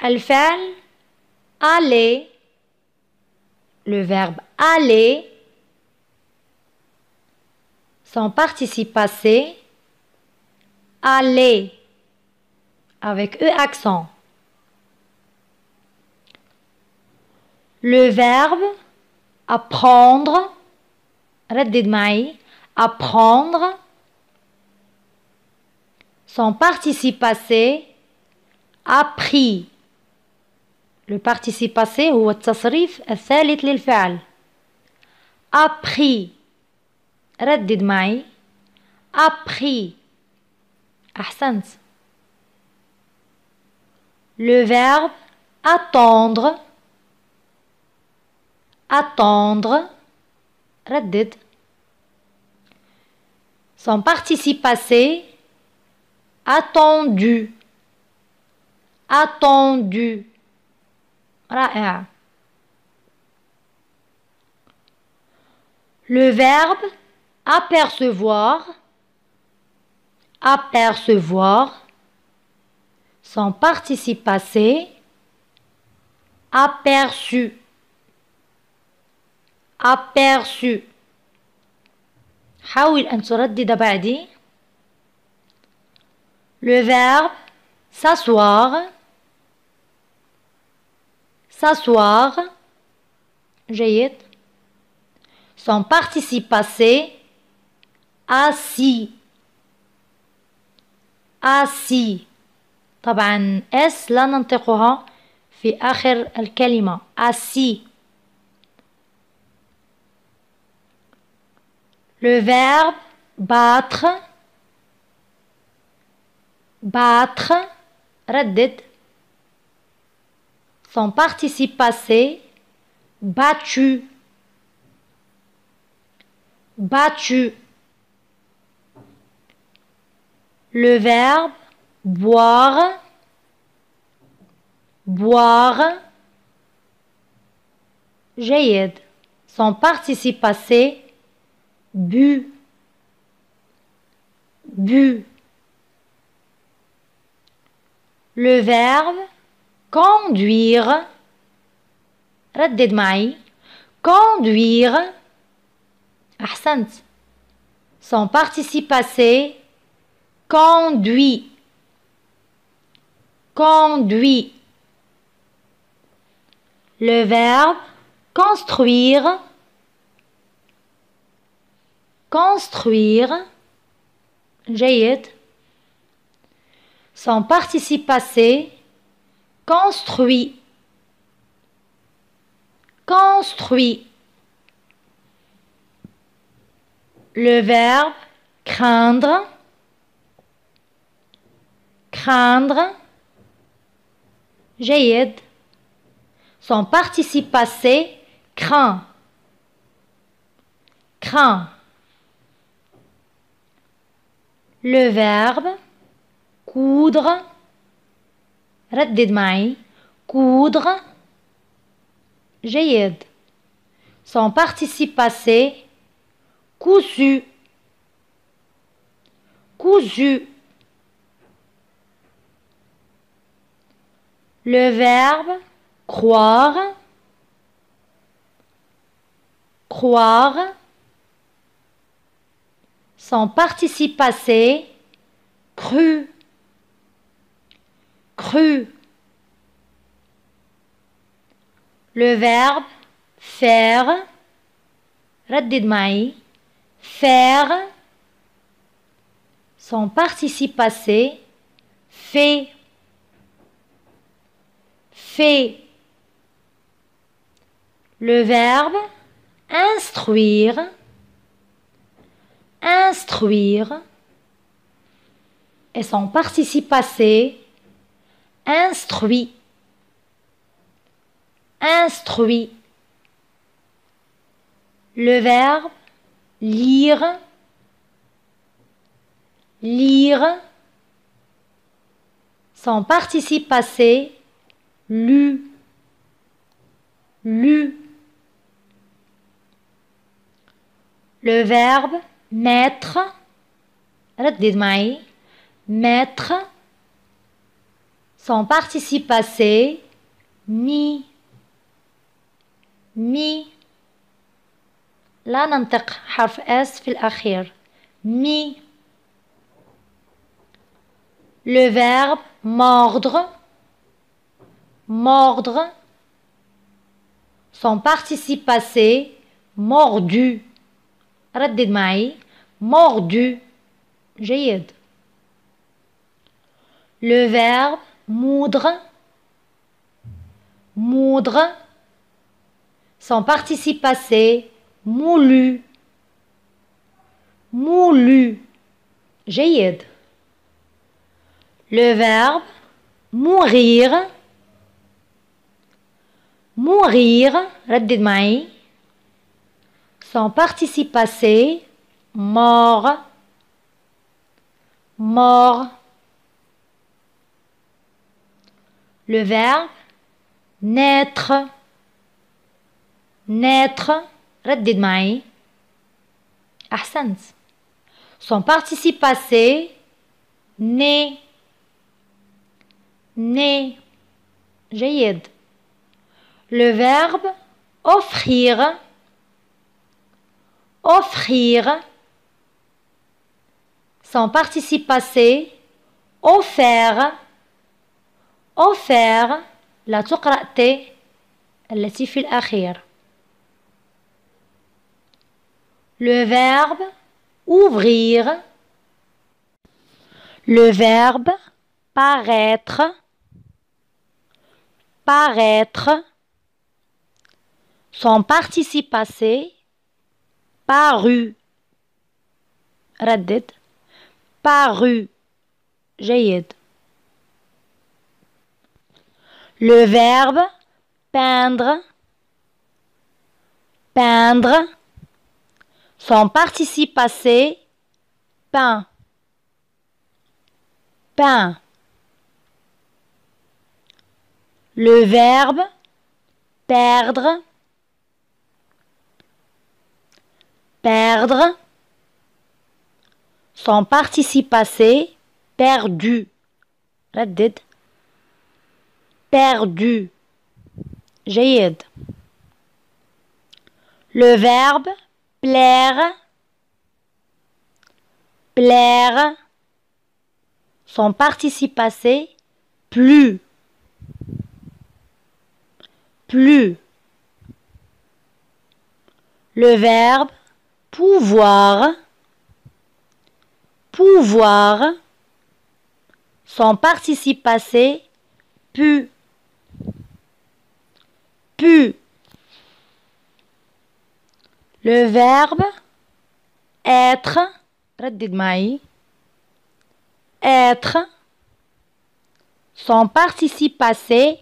الفعل aller. Le verbe aller. Son participe passé aller avec E accent. Le verbe apprendre. ردد معي apprendre. Son participe passé appris. Le participe passé هو التصريف الثالث للفعل. appris. ردد معي appris. أحسنت. Le verbe attendre. attendre. ردد. Son participe passé attendu. attendu. رائع. Le verbe apercevoir. apercevoir. Son participe passé aperçu. aperçu. حاول أن تردد بعدي. Le verbe s'asseoir. s'asseoir. جيد. Son participe passé assis. assis. طبعا S لا ننطقها في آخر الكلمة. assis. Le verbe battre. battre. ردد. Son participe passé battu. battu. Le verbe boire. boire. جيد. Son participe passé bu. bu. Le verbe conduire. ردد معي conduire. أحسنت. Son participe passé conduit. conduit. Le verbe construire. construire. جيد. Son participe passé construit. construit. Le verbe craindre. craindre. جيد. Son participe passé craint. craint. Le verbe coudre. ردد معي coudre. جيد. Son participe passé cousu. cousu. Le verbe croire. croire. Son participe passé cru. cru. Le verbe faire. ردد معي. Faire. Son participe passé. Fait. Fait. Le verbe instruire. Instruire. Et son participe passé. Instruit. Instruit. Le verbe lire. Lire. Son participe passé. Lu. Lu. Le verbe mettre. ردد معي. Mettre. Son participe passé. Mis. Mis. لا ننطق حرف S في الأخير. Mis. Le verbe mordre. Mordre. Son participe passé. Mordu. ردد معي. Mordu. جيد. Le verbe moudre. Moudre. Son participe passé. Moulu. Moulu. جيد. Le verbe mourir. Mourir. ردد معي. Son participe passé. Mort. Mort. Le verbe naître. Naître. ردد معي. أحسنت. Son participe passé. Né. Né. جيد. Le verbe offrir. Offrir. Son participe passé. Offert. Offert. لا تقرأ ت التي في الأخير. Le verbe ouvrir. Le verbe paraître. Paraître. Son participe passé. Paru. ردد. Paru. جيد. Le verbe peindre. Peindre. Son participe passé. Peint. Peint. Le verbe perdre. Perdre. Son participe passé. Perdu. ردد. Perdu. جيد. Le verbe plaire. Plaire. Son participe passé. Plus. Plus. Le verbe pouvoir. Pouvoir. Son participe passé. Pu. Pu. Le verbe être. ردد معي. Être. Son participe passé.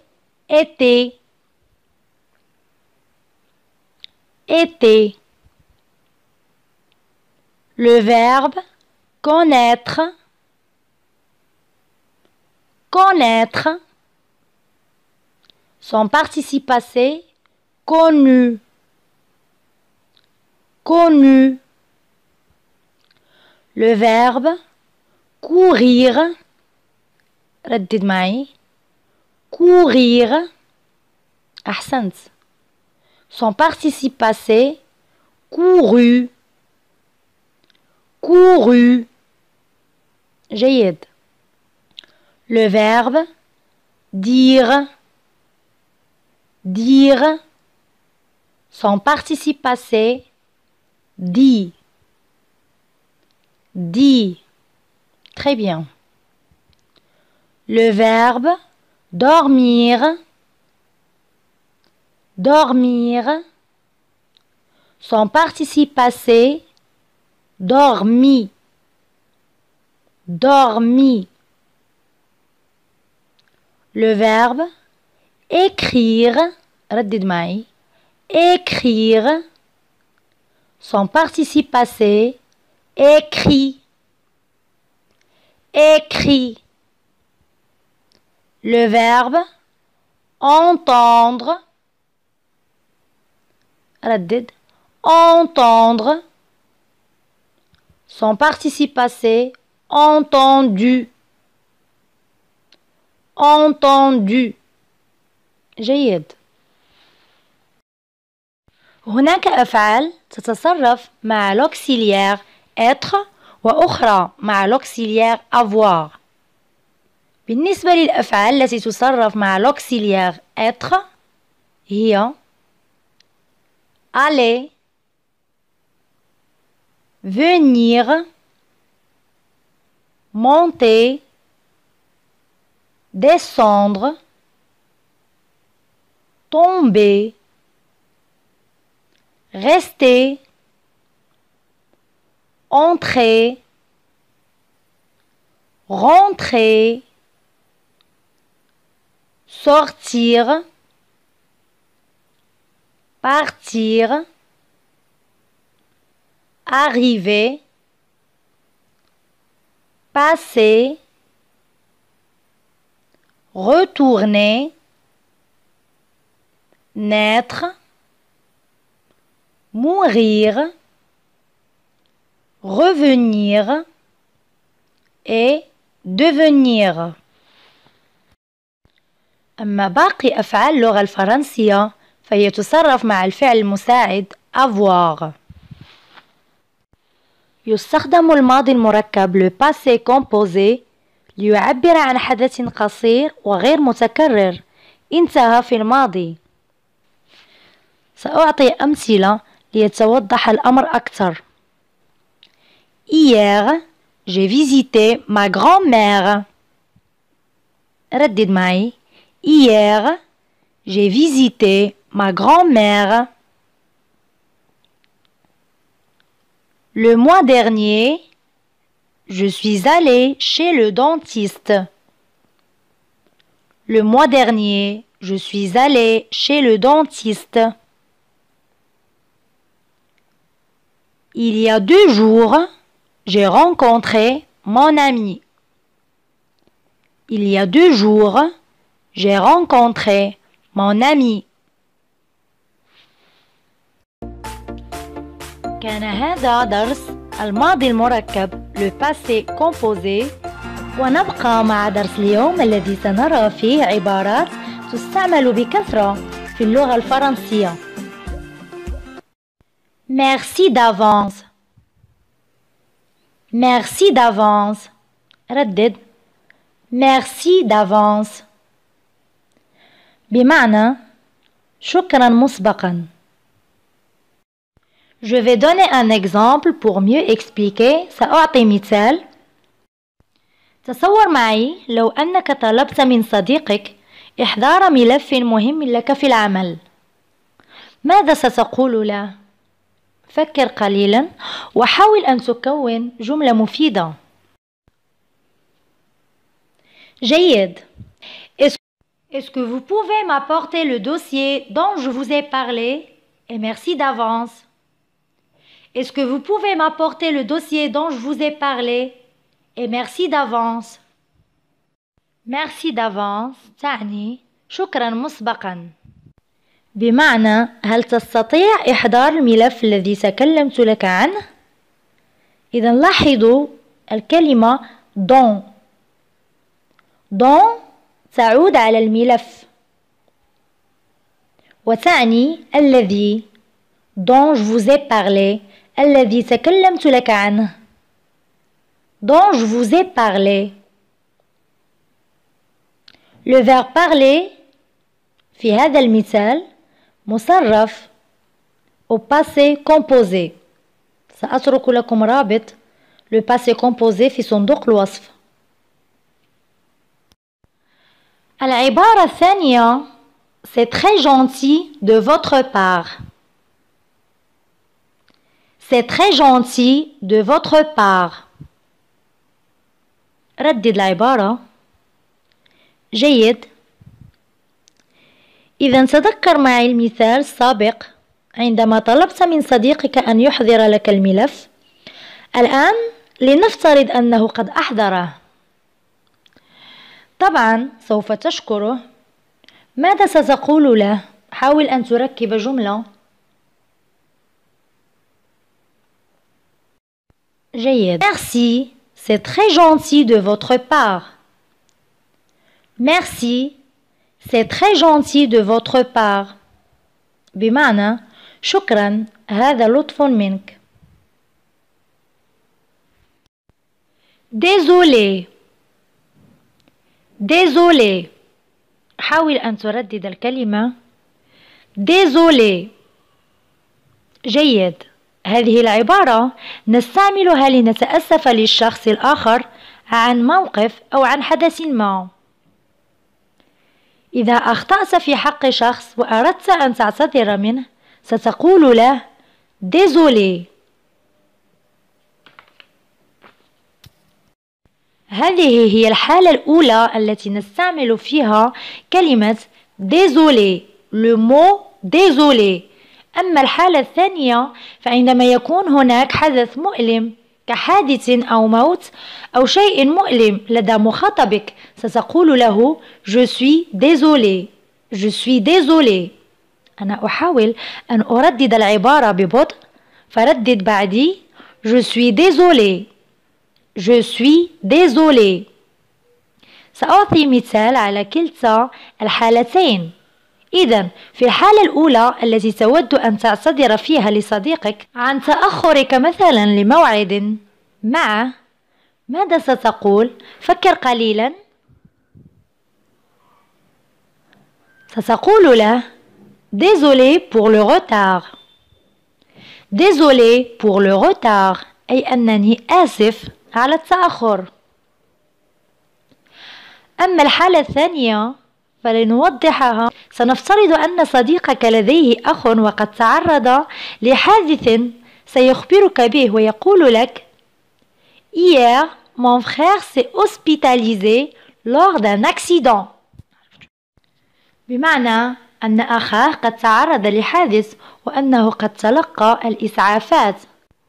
Était. Était. Le verbe connaître. Connaître. Son participe passé. Connu. Connu. Le verbe courir. ردد معي. courir. أحسنت. Son participe passé. couru. Couru. جيد. Le verbe dire, dire. Son participe passé, dit, dit. Très bien. Le verbe dormir, dormir. Son participe passé, dormi, dormi. Le verbe écrire, ردد معي, écrire. Son participe passé, écrit, écrit. Le verbe entendre, ردد, entendre. Son participe passé, entendu, entendu. جيد. هناك أفعال تتصرف مع l'auxiliaire être وأخرى مع l'auxiliaire avoir. بالنسبة للأفعال التي تصرف مع l'auxiliaire être هي aller, venir, monter, descendre, tomber, rester, entrer, rentrer, sortir, partir, arriver, passer, retourner, naître, mourir, revenir et devenir. أما باقي أفعال اللغة الفرنسية فهي تصرف مع الفعل المساعد avoir. يستخدم الماضي المركب le passé composé ليعبر عن حدث قصير وغير متكرر انتهى في الماضي. سأعطي أمثلة ليتوضح الأمر أكثر. Hier, j'ai visité ma grand-mère. ردد معي. Hier, j'ai visité ma grand-mère. Le mois dernier, je suis allée chez le dentiste. Le mois dernier, je suis allée chez le dentiste. Il y a 2 jours, j'ai rencontré mon ami. Il y a 2 jours, j'ai rencontré mon ami. كان هذا درس الماضي المركب le passé composé ونبقى مع درس اليوم الذي سنرى فيه عبارات تستعمل بكثرة في اللغة الفرنسية. Merci d'avance. Merci d'avance. ردد. Merci d'avance. بمعنى شكرا مسبقا. Je vais donner un exemple pour mieux expliquer. سأعطي مثال. تصور معي لو أنك طلبت من صديقك إحضار ملف مهم لك في العمل. ماذا ستقول له؟ فكر قليلا وحاول أن تكون جملة مفيدة. جيد. Est-ce que vous pouvez m'apporter le dossier dont je vous ai parlé? Et merci d'avance. Est-ce que vous pouvez m'apporter le dossier dont je vous ai parlé? Et merci d'avance. Merci d'avance تعني شكرا مسبقا. بمعنى هل تستطيع إحضار الملف الذي تكلمت لك عنه؟ إذا لاحظوا الكلمة dont. dont تعود على الملف وتعني الذي dont je vous ai parlé الذي تكلمت لك عنه dont je vous ai parlé. Le verbe parler في هذا المثال مصرف au passé composé. سأترك لكم رابط le passé composé في صندوق الوصف. العبارة الثانية c'est très gentil de votre part. C'est très gentil de votre part. ردد العبارة. جيد. إذا تذكر معي المثال السابق عندما طلبت من صديقك أن يحضر لك الملف. الآن لنفترض أنه قد أحضره. طبعا سوف تشكره. ماذا ستقول له؟ حاول أن تركب جملة. جيد. Merci, c'est très gentil de votre part. Merci, c'est très gentil de votre part. بمعنى شكرا، هذا لطف منك. Désolé. Désolé. حاول أن تردد الكلمة. Désolé. جيد. هذه العبارة نستعملها لنتأسف للشخص الآخر عن موقف أو عن حدث ما. إذا أخطأت في حق شخص وأردت أن تعتذر منه ستقول له Désolé. هذه هي الحالة الأولى التي نستعمل فيها كلمة Désolé. Le mot Désolé. أما الحالة الثانية فعندما يكون هناك حدث مؤلم كحادث أو موت أو شيء مؤلم لدى مخاطبك ستقول له Je suis désolé. Je suis désolé. أنا أحاول أن أردد العبارة ببطء فردد بعدي Je suis désolé. Je suis désolé. سأعطي مثال على كلتا الحالتين. إذن في الحالة الأولى التي تود أن تعتذر فيها لصديقك عن تأخرك مثلا لموعد معه ماذا ستقول؟ فكر قليلا. ستقول له Désolé pour le retard. Désolé pour le retard أي أنني آسف على التأخر. أما الحالة الثانية فلنوضحها سنفترض أن صديقك لديه أخ وقد تعرض لحادث سيخبرك به ويقول لك Hier, mon frère s'est hospitalisé lors d'un accident. بمعنى أن أخاه قد تعرض لحادث وأنه قد تلقى الإسعافات.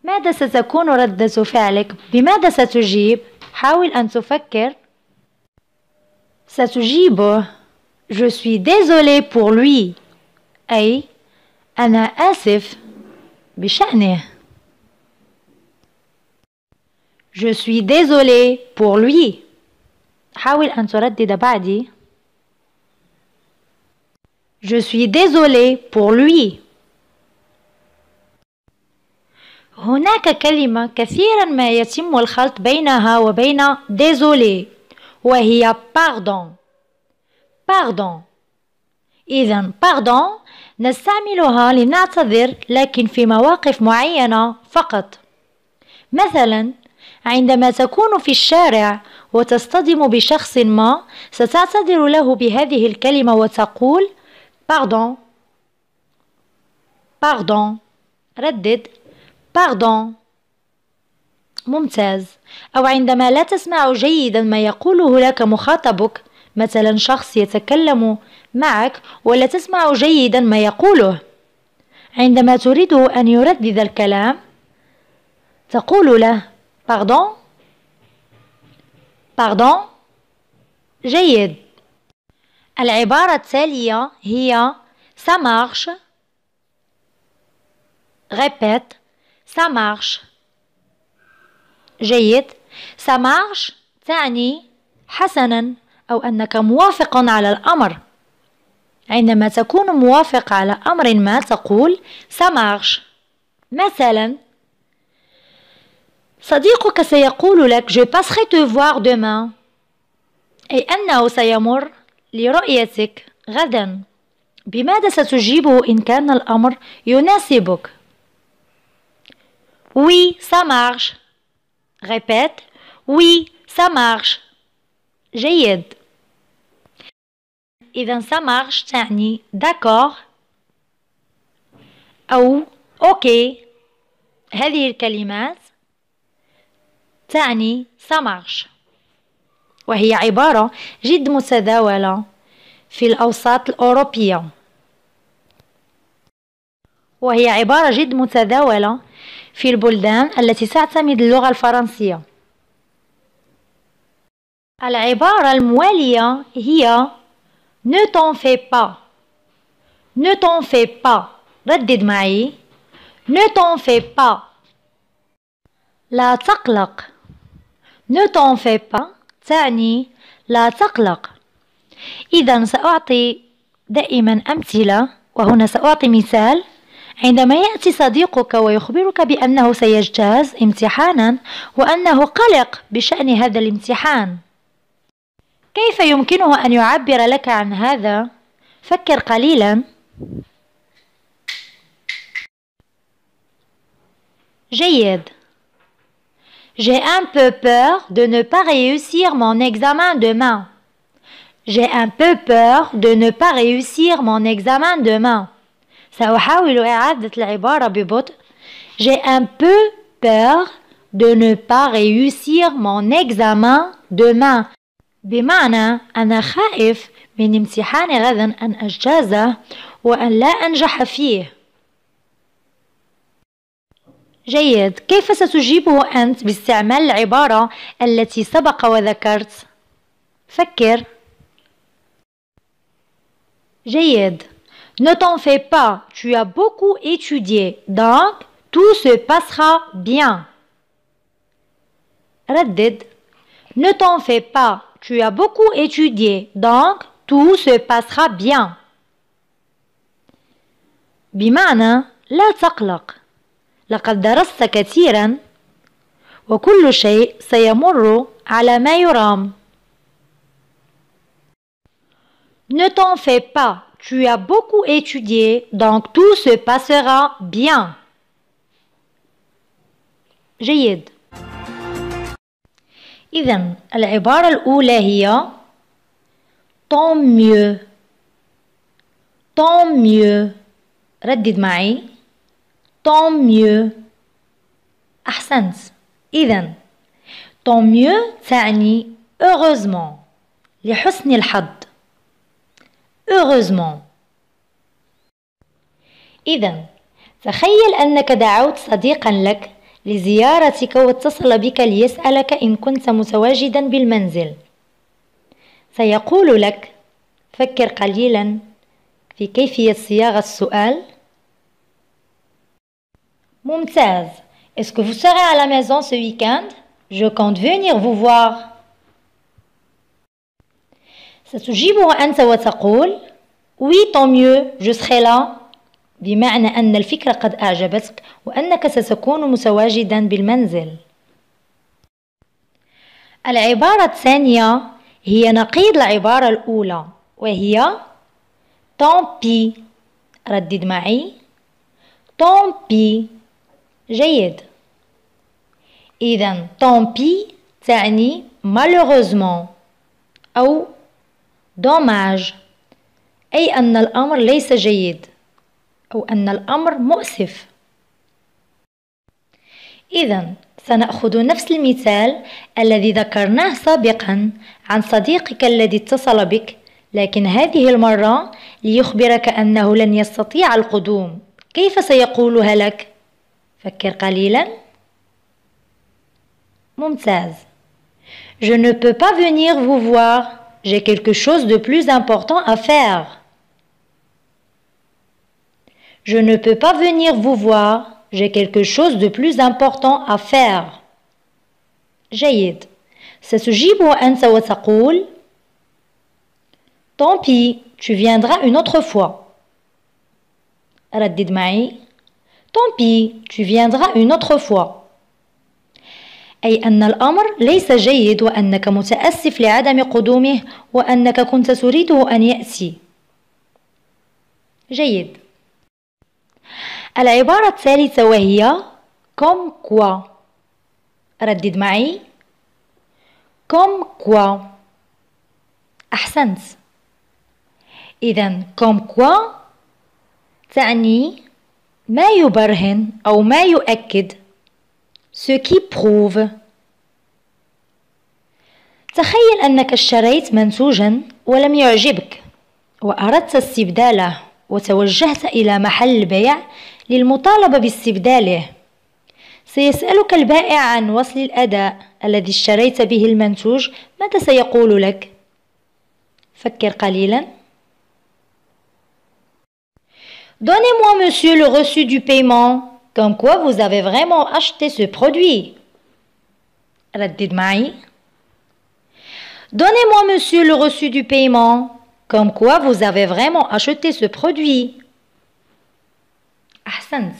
ماذا ستكون ردة فعلك؟ بماذا ستجيب؟ حاول أن تفكر. ستجيبه Je suis désolé pour lui أي أنا آسف بشأنه. Je suis désolé pour lui. حاول أن تردد بعدي Je suis désolé pour lui. هناك كلمة كثيرا ما يتم الخلط بينها وبين désolé وهي pardon. pardon. إذن pardon نستعملها لنعتذر لكن في مواقف معينة فقط. مثلا عندما تكون في الشارع وتصطدم بشخص ما ستعتذر له بهذه الكلمة وتقول pardon. pardon. ردد pardon. ممتاز. أو عندما لا تسمع جيدا ما يقوله لك مخاطبك مثلا شخص يتكلم معك ولا تسمع جيدا ما يقوله عندما تريده أن يردد الكلام تقول له pardon. pardon. جيد. العبارة التالية هي ça marche. répète ça marche. جيد. ça marche تعني حسنا أو أنك موافق على الأمر. عندما تكون موافق على أمر ما تقول ça marche. مثلا صديقك سيقول لك je passerai te voir demain أي أنه سيمر لرؤيتك غدا. بماذا ستجيبه إن كان الأمر يناسبك؟ Oui, ça marche. Répète. Oui, ça marche. جيد. إذا ça marche تعني d'accord أو أوكي. هذه الكلمات تعني ça marche، وهي عبارة جد متداولة في الأوساط الأوروبية، وهي عبارة جد متداولة في البلدان التي تعتمد اللغة الفرنسية. العبارة الموالية هي ne t'en fais pas. ne t'en fais pas. ردد معي. ne t'en fais pas. لا تقلق. ne t'en fais pas تعني لا تقلق. إذا سأعطي دائما أمثلة، وهنا سأعطي مثال. عندما يأتي صديقك ويخبرك بأنه سيجتاز امتحانا وأنه قلق بشأن هذا الامتحان، كيف يمكنه أن يعبر لك عن هذا؟ فكر قليلا. جيد. J'ai un peu peur de ne pas réussir mon examen demain. J'ai un peu peur de ne pas réussir mon examen demain. سأحاول إعادة العبارة ببطء. J'ai un peu peur de ne pas réussir mon examen demain. بمعنى أنا خائف من امتحان غدا أن أجتازه وأن لا أنجح فيه. جيد. كيف ستجيبه أنت باستعمال العبارة التي سبق وذكرت؟ فكر. جيد. Ne t'en fais pas, tu as beaucoup étudié, donc tout se passera bien. ردد. Ne t'en fais pas, tu as beaucoup étudié, donc tout se passera bien. بمعنى لا تقلق، لقد درست كثيرا وكل شيء سيمر على ما يرام. Ne t'en fais pas, tu as beaucoup étudié, donc tout se passera bien. جيد. إذن العبارة الأولى هي tant mieux. tant mieux. ردد معي. tant mieux. أحسنت. إذن tant mieux تعني heureusement، لحسن الحظ. heureusement. إذن تخيل أنك دعوت صديقا لك لزيارتك واتصل بك ليسألك إن كنت متواجدا بالمنزل. سيقول لك، فكر قليلا في كيفية صياغة السؤال. ممتاز. Est-ce que vous serez à la maison ce week-end? Je compte venir vous voir. ستجيبه أنت وتقول oui tant mieux je serai là، بمعنى أن الفكرة قد أعجبتك وأنك ستكون متواجدا بالمنزل. العبارة الثانية هي نقيض العبارة الأولى وهي tant pis. ردد معي. tant pis. جيد. إذن tant pis تعني malheureusement أو dommage، أي أن الأمر ليس جيد أو أن الأمر مؤسف. إذن سنأخذ نفس المثال الذي ذكرناه سابقا عن صديقك الذي اتصل بك، لكن هذه المرة ليخبرك أنه لن يستطيع القدوم. كيف سيقولها لك؟ فكر قليلا. ممتاز. Je ne peux pas venir vous voir. J'ai quelque chose de plus important à faire. Je ne peux pas venir vous voir. J'ai quelque chose de plus important à faire. جيد. ستجيبه أنت وتقول tant pis, tu viendras une autre fois. ردد معي. tant pis, tu viendras une autre fois. أي أن الأمر ليس جيد وأنك متأسف لعدم قدومه وأنك كنت تريده أن يأتي. جيد. العبارة الثالثة وهي comme quoi. ردد معي comme quoi. أحسنت. إذن comme quoi تعني ما يبرهن أو ما يؤكد ce qui prouve. تخيل أنك اشتريت منتوجا ولم يعجبك وأردت استبداله وتوجهت إلى محل البيع للمطالبة باستبداله. سيسألك البائع عن وصل الأداء الذي اشتريت به المنتوج. ماذا سيقول لك؟ فكر قليلا. Donnez-moi monsieur le reçu du paiement, comme quoi vous avez vraiment acheté ce produit. ردد معي. Donnez-moi monsieur le reçu du paiement, comme quoi vous avez vraiment acheté ce produit. أحسنت.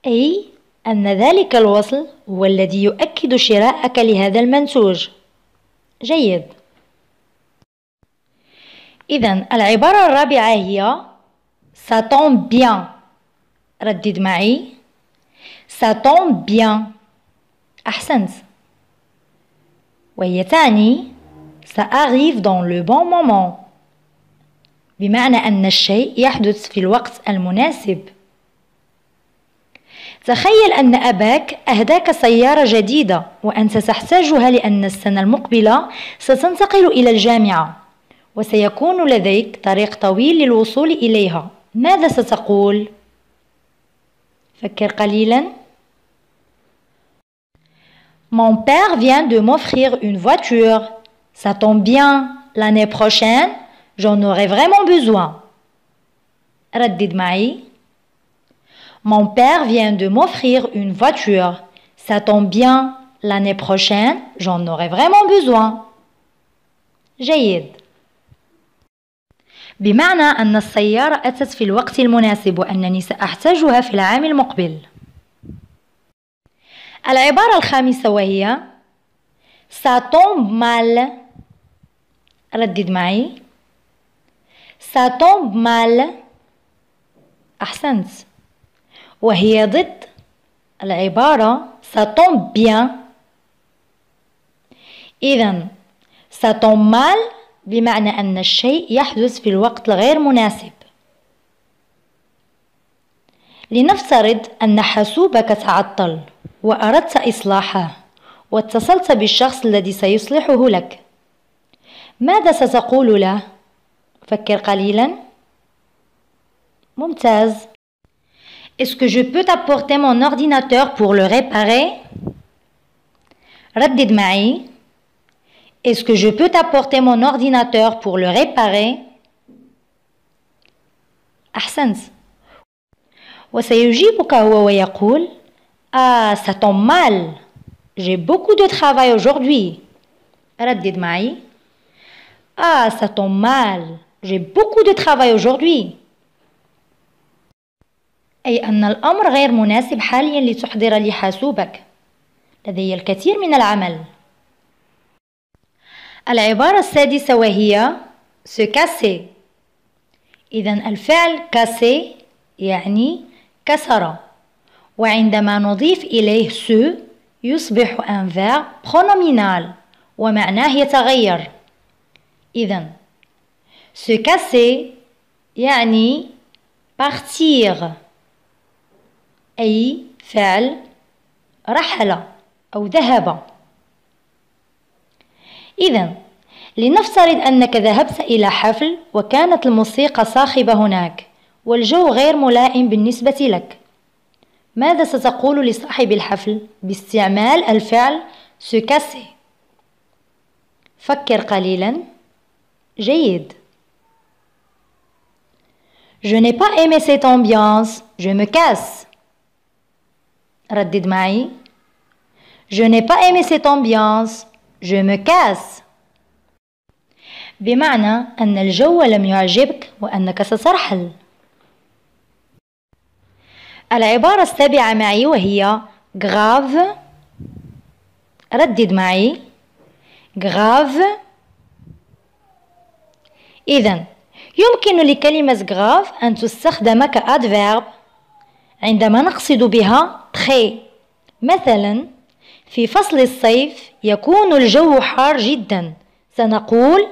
أي أن ذلك الوصل هو الذي يؤكد شراءك لهذا المنتوج. جيد. إذن العبارة الرابعة هي ça tombe bien. ردد معي. ça tombe bien. أحسنت. وهي تعني ça arrive dans le bon moment، بمعنى أن الشيء يحدث في الوقت المناسب. تخيل أن أباك أهداك سيارة جديدة وأنت تحتاجها لأن السنة المقبلة ستنتقل إلى الجامعة وسيكون لديك طريق طويل للوصول إليها. ماذا ستقول؟ فكر قليلا. Mon père vient de m'offrir une voiture. Ça tombe bien, l'année prochaine, j'en aurai vraiment besoin. ردد معي. Mon père vient de m'offrir une voiture. Ça tombe bien, l'année prochaine, j'en aurai vraiment besoin. جيد. بمعنى أن السيارة أتت في الوقت المناسب وأنني سأحتاجها في العام المقبل. العبارة الخامسة وهي ça tombe mal. ردد معي. ça tombe mal. أحسنت. وهي ضد العبارة ça tombe bien. إذن ça tombe mal بمعنى أن الشيء يحدث في الوقت الغير مناسب. لنفترض أن حاسوبك تعطل وأردت إصلاحه واتصلت بالشخص الذي سيصلحه لك. ماذا ستقول له؟ فكر قليلا. ممتاز. Est-ce que je peux t'apporter mon ordinateur pour le réparer? ردد معي. Est-ce que je peux t'apporter mon ordinateur pour le réparer? أحسنت. وسيجيبك هو ويقول Ah, ça tombe mal. J'ai beaucoup de travail aujourd'hui. ردد معي. Ah, ça tombe mal. J'ai beaucoup de travail aujourd'hui. أي أن الأمر غير مناسب حاليا لتحضر لي حاسوبك. لدي الكثير من العمل. العبارة السادسة وهي se casser. إذن الفعل casser يعني كسر، وعندما نضيف إليه se يصبح un verbe pronominal ومعناه يتغير. إذن se casser يعني partir، أي فعل رحل أو ذهب. إذن لنفترض أنك ذهبت إلى حفل وكانت الموسيقى صاخبة هناك والجو غير ملائم بالنسبة لك. ماذا ستقول لصاحب الحفل باستعمال الفعل se casser؟ فكر قليلا. جيد. Je n'ai pas aimé cette ambiance, je me casse. ردد معي. Je n'ai pas aimé cette ambiance, je me casse. بمعنى أن الجو لم يعجبك وأنك سترحل. العبارة السابعة معي وهي grave ردد معي. grave. إذن يمكن لكلمة grave أن تستخدم كadverb عندما نقصد بها très. مثلا في فصل الصيف يكون الجو حار جدا، سنقول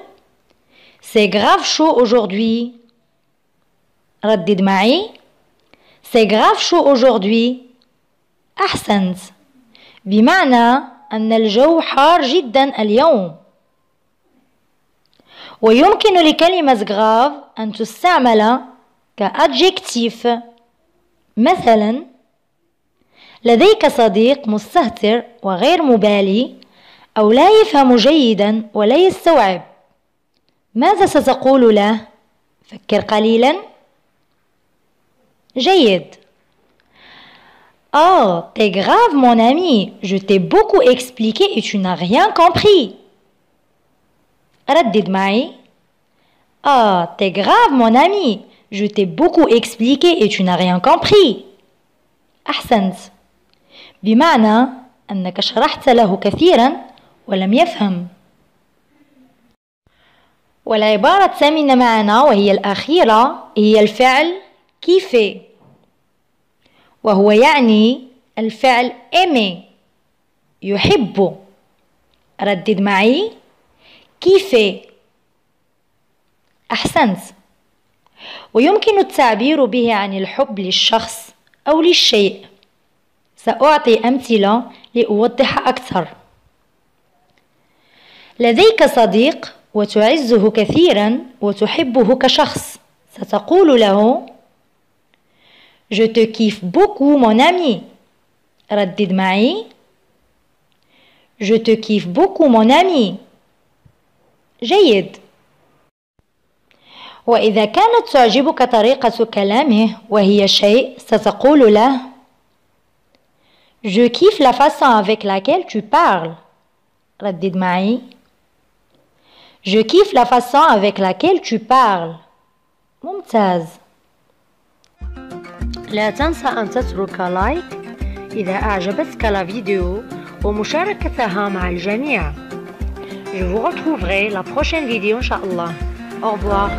c'est grave chaud aujourd'hui. ردد معي. c'est grave chaud aujourd'hui. أحسنت، بمعنى أن الجو حار جدا اليوم. ويمكن لكلمة grave أن تستعمل كadjectif. مثلا لديك صديق مستهتر وغير مبالي أو لا يفهم جيدا ولا يستوعب. ماذا ستقول له؟ فكر قليلا. جيد. Oh, t'es grave mon ami, je t'ai beaucoup expliqué et tu n'as rien compris. ردد معي. Ah, t'es grave mon ami, je t'ai beaucoup expliqué et tu n'as rien compris. أحسنت، بمعنى أنك شرحت له كثيرا ولم يفهم. والعبارة الثامنة معنا وهي الأخيرة هي الفعل kiffer، وهو يعني الفعل aimer، يحب. ردد معي. kiffer. أحسنت. ويمكن التعبير به عن الحب للشخص أو للشيء. سأعطي أمثلة لأوضح أكثر. لديك صديق وتعزه كثيرا وتحبه كشخص، ستقول له Je te kiffe beaucoup mon ami. ردد معي. Je te kiffe beaucoup mon ami. جيد. وإذا كانت تعجبك طريقة كلامه وهي شيء، ستقول له Je kiffe la façon avec laquelle tu parles. ردد معي. Je kiffe la façon avec laquelle tu parles. ممتاز. لا تنسى أن تترك لايك إذا أعجبتك الفيديو ومشاركتها مع الجميع. Je vous retrouverai la prochaine vidéo إن شاء الله. Au revoir.